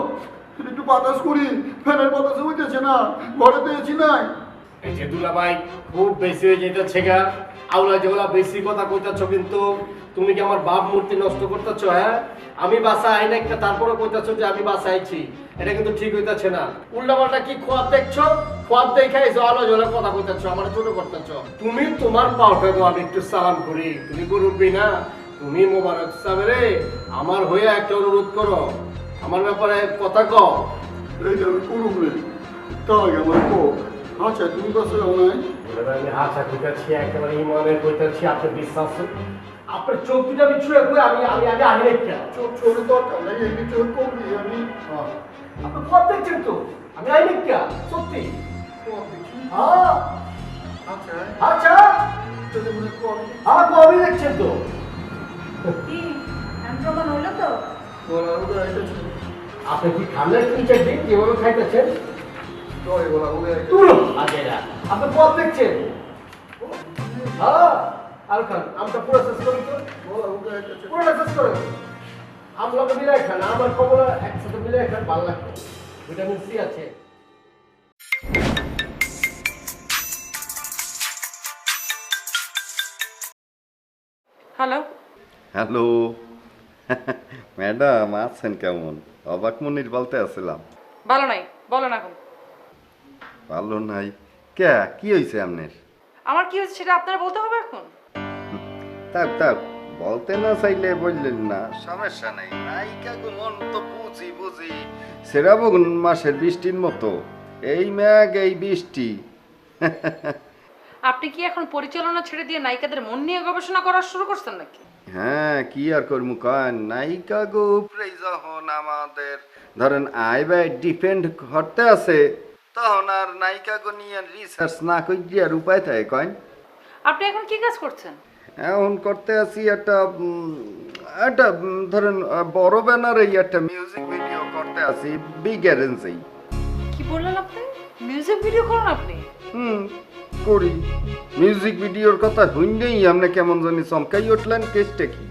একটু বাতাস করি, ফ্যানের বাতাসে উঠেছে না, ঘরে পেয়েছি নাই। এই যে দুলা ভাই খুব বেশি হয়ে যেতেছে গা, আউলা যেগুলা বেশি কথা কইতাছ, কিন্তু তুমি কি আমার বাপ মূর্তি নষ্ট করতেছ? হ্যাঁ, আমি বাসা আই না একটা, তারপরে কইতাছ যে আমি বাসা আইছি, এটা কিন্তু ঠিক হইতাছে না। উল্টাপাল্টা কি খোয়াব দেখছো, খোয়াব দেখে এসে আলো জলে কথা কইতাছ, আমার ছোট করতেছ। তুমি তোমার পাওটা তো আমি একটু সালাম করি, তুমি মুরব্বী না, তুমি মোবারক সাহেবরে আমার হয়ে একটা অনুরোধ করো, আমার ব্যাপারে কথা কও। এইটা আমি করুম রে, তার আগে আমার কো। আচ্ছা তুমি বাসা যাও নাই? আমি আশা কইতাছি, একেবারে ইমানের কইতাছি, আপনি বিশ্বাস আপনার চোখ দুটো আমি ছুঁয়ে কই আমি আমি আগে আহি রেখা চোখ ছোট দরকার নাই, এই চোখ কমবি আমি। আপনি কত দেখছেন তো, আমি আহি রেখা সত্যি। হ্যাঁ আচ্ছা আচ্ছা, যদি মনে কম আমার কবি দেখছেন তো। কি আমি প্রমাণ হইলো তো? বলা ওটা আইতেছে, আপনি কি খালের কি চাইছেন, যেভাবে খাইতেছেন তোরে বলা ওটা আইতেছে। তুলো আগে না, আপনি কত দেখছেন? হ্যাঁ আর খান, আমটা পুরো শেষ করি তো, বলা ওটা আইতেছে। পুরো শেষ করে আমলাকে মিলাই খান, আমার কমলা একসাথে মিলাই খান, ভালো লাগবে, ভিটামিন সি আছে। হ্যালো হ্যালো ম্যাডাম, আছেন কেমন? অবাক মনির বলতে আসছিলাম। ভালো নাই, বলো না এখন। ভালো নাই কে? কি হয়েছে আপনার? আমার কি হয়েছে সেটা আপনারা বলতে হবে এখন? থাক থাক, বলতে না চাইলে বললেন না, সমস্যা নেই। নায়িকা গো মন তো বুঝি বুঝি, শ্রাবণ মাসের বৃষ্টির মতো, এই মেঘ এই বৃষ্টি। আপনি কি এখন পরিচালনা ছেড়ে দিয়ে নায়িকাদের মন নিয়ে গবেষণা করা শুরু করছেন নাকি? হ্যাঁ, কি আর করবো কন, নায়িকা গো উপরে যখন আমাদের ধরেন আয় ব্যয় ডিপেন্ড করতে আছে, তখন আর নায়িকা গো নিয়ে রিসার্চ না করি আর উপায় থাকে কয়েন। আপনি এখন কি কাজ করছেন? এখন করতে আছি একটা ধরেন বড় ব্যানারে একটা মিউজিক ভিডিও করতে আছি, বিগ অ্যারেঞ্জেই। কি বললেন আপনি? মিউজিক ভিডিও করেন আপনি? করি। মিউজিক ভিডিওর কথা শুনলেই আপনি কেমন জানি চমকাই উঠলেন, কেসটা কি?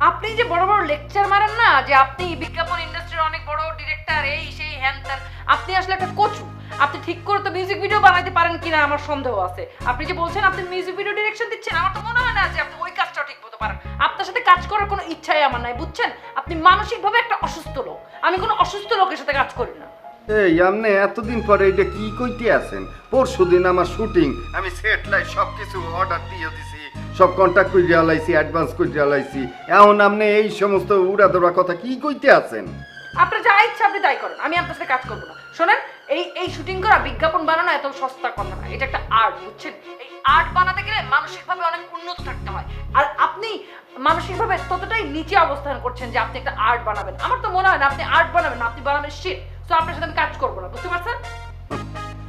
আপনি যে বড় বড় লেকচার মারেন না যে আপনি বিজ্ঞাপন ইন্ডাস্ট্রির অনেক বড় ডিরেক্টর, এই সেই হ্যান ত্যান, আপনি আসলে একটা কচু। আপনি ঠিক করে তো মিউজিক ভিডিও বানাইতে পারেন কিনা আমার সন্দেহ আছে। আপনি যে বলছেন আপনি মিউজিক ভিডিও ডিরেকশন দিচ্ছেন, আমার তো মনে হয় না যে আপনি ওই কাজটা ঠিক মতো পারেন। আপনার সাথে কাজ করার কোনো ইচ্ছাই আমার নাই, বুঝছেন? আপনি মানসিকভাবে একটা অসুস্থ লোক, আমি কোনো অসুস্থ লোকের সাথে কাজ করি না। এই আপনি এতদিন পরে এটা কি কইতে আছেন? পরশুদিন আমার শুটিং, আমি সেট লাইট সব কিছু অর্ডার দিয়ে দিছি, সব কন্ট্যাক্ট করে আলাইছি, অ্যাডভান্স করে আলাইছি। এখন আপনি এই সমস্ত উড়াদোড়া কথা কি কইতে আছেন? আপনার যা ইচ্ছা আপনি তাই করেন, আমি আপনার সাথে কাজ করবো না। শোনেন, এই শুটিং করা, বিজ্ঞাপন বানানো এত সস্তা কথা না, এটা একটা আর্ট, বুঝছেন? এই আর্ট বানাতে গেলে মানসিকভাবে অনেক উন্নত থাকতে হয়, আর আপনি মানসিকভাবে ততটাই নিচে অবস্থান করছেন যে আপনি একটা আর্ট বানাবেন। আমার তো মনে হয় না আপনি আর্ট বানাবেন, আপনি বানাবেন শিট। তো আপনার সাথে আমি কাজ করবো না, বুঝতে পারছেন?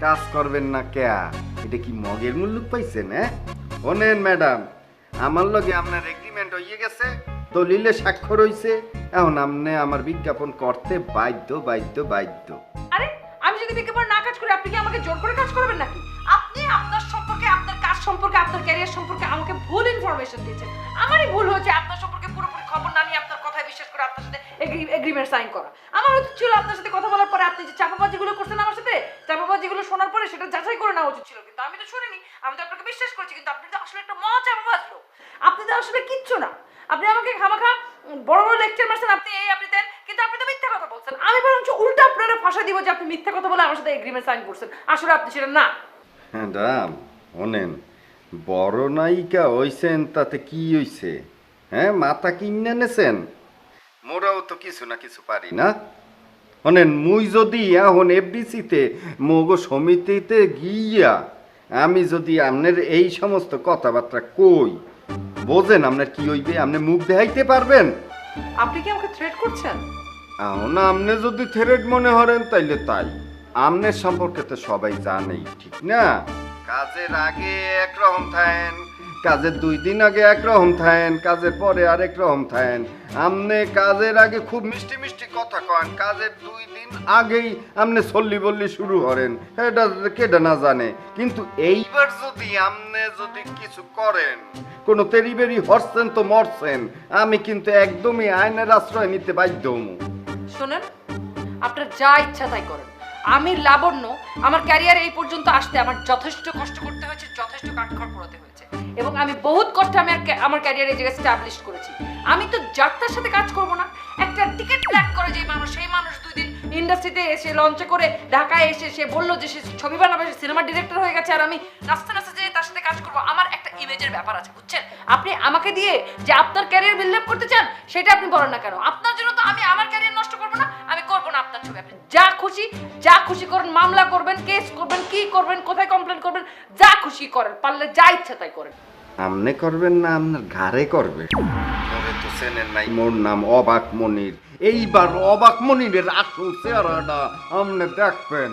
কাজ করবেন না কে? এটা কি মগের মুল্লুক পাইছেন? হ্যাঁ ওনেন ম্যাডাম, আমার লগে আপনার এগ্রিমেন্ট হয়ে গেছে, দলিলে স্বাক্ষর হইছে, এখন আপনি আমার বিজ্ঞাপন করতে বাধ্য বাধ্য বাধ্য। আরে আমি যদি বিজ্ঞাপন না কাজ করি, আপনি কি আমাকে জোর করে কাজ করবেন নাকি? আপনি আপনার সম্পর্কে, আপনার কাজ সম্পর্কে, আপনার ক্যারিয়ার সম্পর্কে আমাকে ভুল ইনফরমেশন দিয়েছেন। আমারই ভুল হয়েছে আপনার সম্পর্কে পুরোপুরি খবর না নিয়ে আপনার কথায় বিশ্বাস করে আপনার সাথে এগ্রিমেন্ট সাইন করা। আমার উচিত ছিল আপনার সাথে কথা বলার পরে আপনি যে চাপাবাজিগুলো করছেন আমার সাথে, চাপাবাজিগুলো শোনার পরে সেটা যাচাই করে নেওয়া উচিত ছিল, কিন্তু আমি তো শুনিনি। আমি তো আপনাকে বিশ্বাস করেছি, কিন্তু আপনি তো আসলে একটা মহা চাপাবাজ লোক। আপনি তো আসলে কিচ্ছু না। আপনি আমাকে খামাখা বড় বড় লেকচার মারছেন, আপনি এই আপনি দেন, কিন্তু আপনি তো মিথ্যা কথা বলছেন। আমি বরঞ্চ উল্টা আপনারা ফাঁসা দিব যে আপনি মিথ্যা কথা বলে আমার সাথে এগ্রিমেন্ট সাইন করছেন, আসলে আপনি সেটা না। ম্যাডাম ওনেন, বড় নায়িকা হইছেন তাতে কি হইছে? হ্যাঁ, মাথা কিনে নেছেন? মোরাও তো কিছু না কিছু পারি না। শোনেন, মুই যদি এখন এফডিসিতে মগো সমিতিতে গিয়া আমি যদি আপনার এই সমস্ত কথাবার্তা কই, বোঝেন আপনার কি হইবে? আপনি মুখ দেখাইতে পারবেন? আপনি কি আমাকে থ্রেট করছেন? এখন আপনি যদি থ্রেট মনে করেন তাইলে তাই। আপনার সম্পর্কে তো সবাই জানেই, ঠিক না? কাজের আগে একরকম থাকেন, কাজের 2 দিন আগে একরকম থাকেন, কাজের পরে আরেক রকম থাকেন। আপনি কাজের আগে খুব মিষ্টি মিষ্টি কথা কন, কাজের 2 দিন আগেই আপনি চল্লি বললি শুরু করেন, এটা কেডা না জানে। কিন্তু এইবার যদি আপনি যদি কিছু করেন, কোনো তেরিবেরি হরছেন তো মরছেন, আমি কিন্তু একদমই আইনের আশ্রয় নিতে বাধ্য হবো। শোনেন, আপনার যা ইচ্ছা তাই করেন। আমি লাবণ্য, আমার ক্যারিয়ার এই পর্যন্ত আসতে আমার যথেষ্ট কষ্ট করতে হয়েছে, যথেষ্ট কাঠখড় পোড়াতে হয়েছে, এবং আমি বহুত কষ্টে আমি আমার ক্যারিয়ার এই জায়গায় স্টাবলিশ করেছি। আমি তো যাত্রার সাথে কাজ করব না। একটা টিকিট ব্ল্যাক করে যে মানুষ, সেই মানুষ 2 দিন ইন্ডাস্ট্রিতে এসে লঞ্চে করে ঢাকায় এসে সে বললো যে সে ছবি বানাবে, সে সিনেমার ডিরেক্টর হয়ে গেছে, আর আমি নাচতে নাচতে যে তার সাথে কাজ করবো। আমার একটা ইমেজের ব্যাপার আছে, বুঝছেন? আপনি আমাকে দিয়ে যে আপনার ক্যারিয়ার বিল্ড আপ করতে চান সেটা আপনি বলেন না কেন? আপনার জন্য তো আমি আমার ক্যারিয়ার নষ্ট করবো না, আমি করবো না আপনার ছবি। আপনি যা খুশি করেন, মামলা করবেন, কেস করবেন, কি করবেন, কোথায় কমপ্লেন করবেন, যা খুশি করেন, পারলে যা ইচ্ছা তাই করেন। আমনে করবেন না আপনার ঘাড়ে করবে? ওরে তো চেনেন নাই, মোর নাম অবাক মনির। এইবার অবাক মনিরের আসল চেহারাটা আমনে দেখবেন।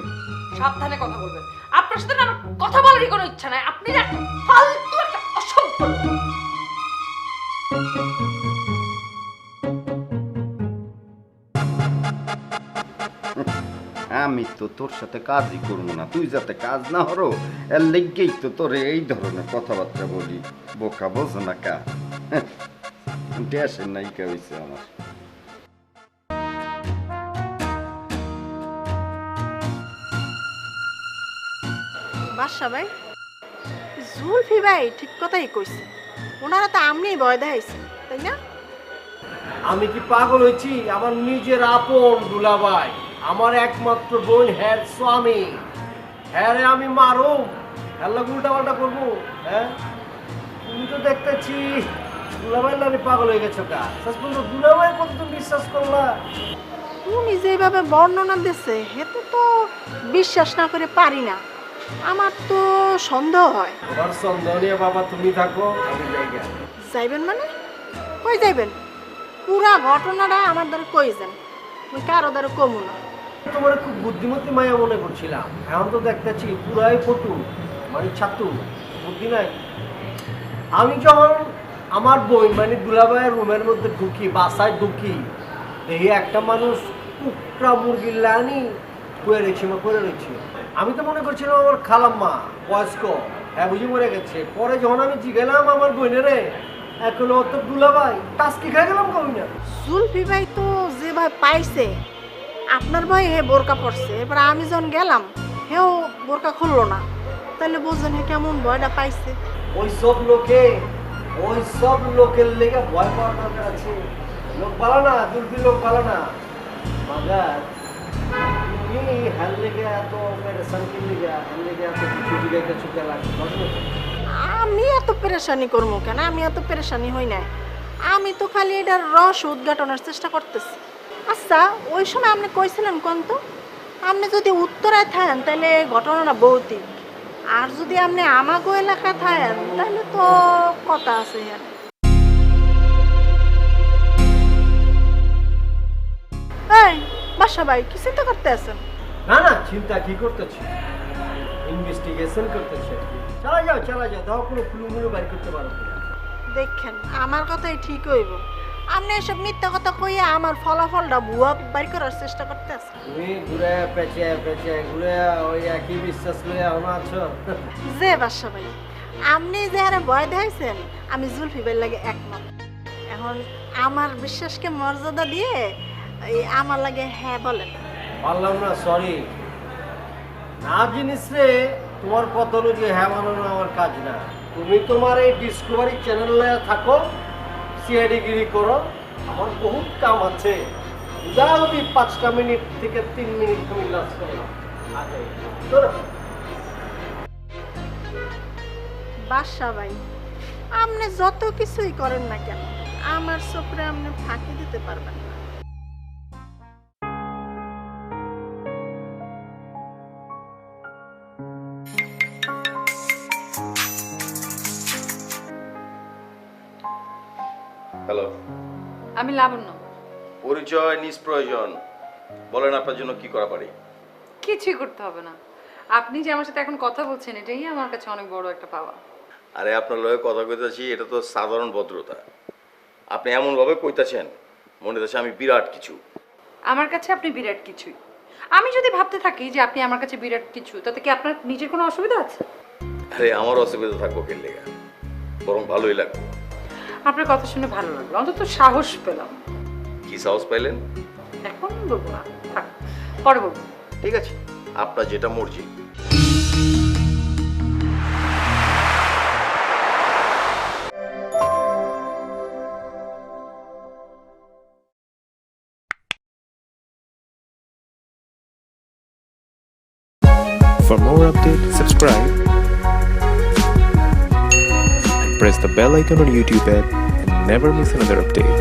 সাবধানে কথা বলবেন। আপনার সাথে না আমার কথা বলারই কোনো ইচ্ছা নাই। আপনি না ফালতু একটা অসভ্য লোক। আমি তো তোর সাথে কাজই করবো না, তুই যাতে কাজ না হরো এর লেগেই তো তোরে এই ধরনের কথাবার্তা বলি। বোকা বোঝো না কা? ড্যাশের নায়িকা হয়েছে আমার। বাদশা ভাই, জুলফি ভাই ঠিক কথাই কইছে, ওনারা তো আমনি ভয় দেখাইছে, তাই না? আমি কি পাগল হয়েছি? আমার নিজের আপন দুলাভাই, আমার একমাত্র বোন, হ্যার স্বামী, হ্যাঁ আমি মারো, হ্যাঁ উল্টা পাল্টা করবো? হ্যাঁ, তুমি তো দেখতেছি দুলাভাই আমি পাগল হয়ে গেছো কা? শেষ পর্যন্ত দুলাভাই কত তুমি বিশ্বাস করলা? তুমি যেভাবে বর্ণনা দিচ্ছে হেতু তো বিশ্বাস না করে পারি না, আমার তো সন্দেহ হয়। তোমার সন্দেহ নিয়ে বাবা তুমি থাকো, আমি জায়গা। যাইবেন মানে? কই যাইবেন? পুরা ঘটনাটা আমার দ্বারা কই যান, ওই কারো দ্বারা কমু না। তোমার খুব বুদ্ধিমতী মায়া মনে করছিলাম, এখন তো দেখতেছি পুরাই ফটু, মানে ছাতু, বুদ্ধি নাই। আমি যখন আমার বই মানে দুলাভাইয়ের রুমের মধ্যে ঢুকি, বাসায় ঢুকি, দেখি একটা মানুষ টুকরা মুরগির লানি করে রেখেছি। আমি তো মনে করছিলাম আমার খালাম্মা বয়স্ক, হ্যাঁ বুঝি মরে গেছে। পরে যখন আমি জিগেলাম আমার বোনেরে, এখন অত দুলাভাই টাস্কি খাই গেলাম কবি না। জুলফি ভাই তো যে ভাই পাইছে আপনার ভাই হে বোরকা পড়ছে, এবার আমি যখন গেলাম হেও বোরকা খুললো না, তাহলে বোঝেন হে কেমন ভয়টা পাইছে। ওই সব লোকের লেগে ভয় পাওয়ার দরকার আছে। লোক ভালো না, জুলফি লোক ভালো না, মাগার তুমি হ্যাল লেগে এত পেরেশান কি লেগে, হ্যাল লেগে এত কিছু জিজ্ঞাসা চুকে লাগছে। আমি এত পেরেশানি করবো কেন? আমি এত পেরেশানি হই না, আমি তো খালি এটার রস উদ্ঘাটনের চেষ্টা করতেছি। আচ্ছা, ওই সময় আপনি কইছিলেন কোন তো, আপনি যদি উত্তরায় থাকেন তাহলে ঘটনাটা ভৌতিক, আর যদি আপনি আমাগো এলাকায় থাকেন তাহলে তো কথা আছে। এই বাসা ভাই, কি চিন্তা করতে আছেন? না না, চিন্তা কি করতেছি, ইনভেস্টিগেশন করতেছি। চলা যাও, দাও কোনো ফুলুমুলু বাড়ি করতে পারো। দেখেন, আমার কথাই ঠিক হইব, আপনি এসব মিথ্যা কথা কইয়া আমার ফলাফলটা ভুয়া বাড়ি করার চেষ্টা করতে আছেন। তুমি ঘুরে পেঁচে ঘুরে ওই একই বিশ্বাস লইয়া আমার আছো। যে বাসা ভাই, আপনি যে হারে ভয় দেখাইছেন, আমি জুলফি ভাইয়ের লাগে একমত। এখন আমার বিশ্বাসকে মর্যাদা দিয়ে এই আমার লাগে হ্যাঁ বলেন। পারলাম না, সরি। না জিনিস রে, তোমার কত অনুযায়ী হ্যাঁ বানানো আমার কাজ না। তুমি তোমার এই ডিসকভারি চ্যানেলে থাকো, সিআইডি গিরি করো, আমার বহুত কাম আছে। যা যদি 5টা মিনিট থেকে 3 মিনিট তুমি লাঞ্চ করলাম। বাসা ভাই, আপনি যত কিছুই করেন না কেন, আমার চোখে আপনি ফাঁকি দিতে পারবেন না। হ্যালো, আমি লাবণ্য। পরিচয় নিষ্প্রয়োজন, বলেন আপনার জন্য কি করা পারি? কিছুই করতে হবে না, আপনি যে আমার সাথে এখন কথা বলছেন এটাই আমার কাছে অনেক বড় একটা পাওয়া। আরে আপনার লগে কথা কইতাছি, এটা তো সাধারণ ভদ্রতা। আপনি এমনভাবে কইতাছেন মনে হচ্ছে আমি বিরাট কিছু। আমার কাছে আপনি বিরাট কিছুই। আমি যদি ভাবতে থাকি যে আপনি আমার কাছে বিরাট কিছু, তাতে কি আপনার নিজের কোনো অসুবিধা আছে? আরে আমার অসুবিধা থাকবো কেন লেগা, বরং ভালোই লাগবে। আপনার কথা শুনে ভালো লাগলো, অন্তত সাহস পেলাম। কি সাহস পাইলেন? এখন বলবো না, থাক, পরে বলবো। ঠিক আছে, আপনার যেটা মর্জি। For more updates, subscribe and press the bell icon on YouTube app and never miss another update.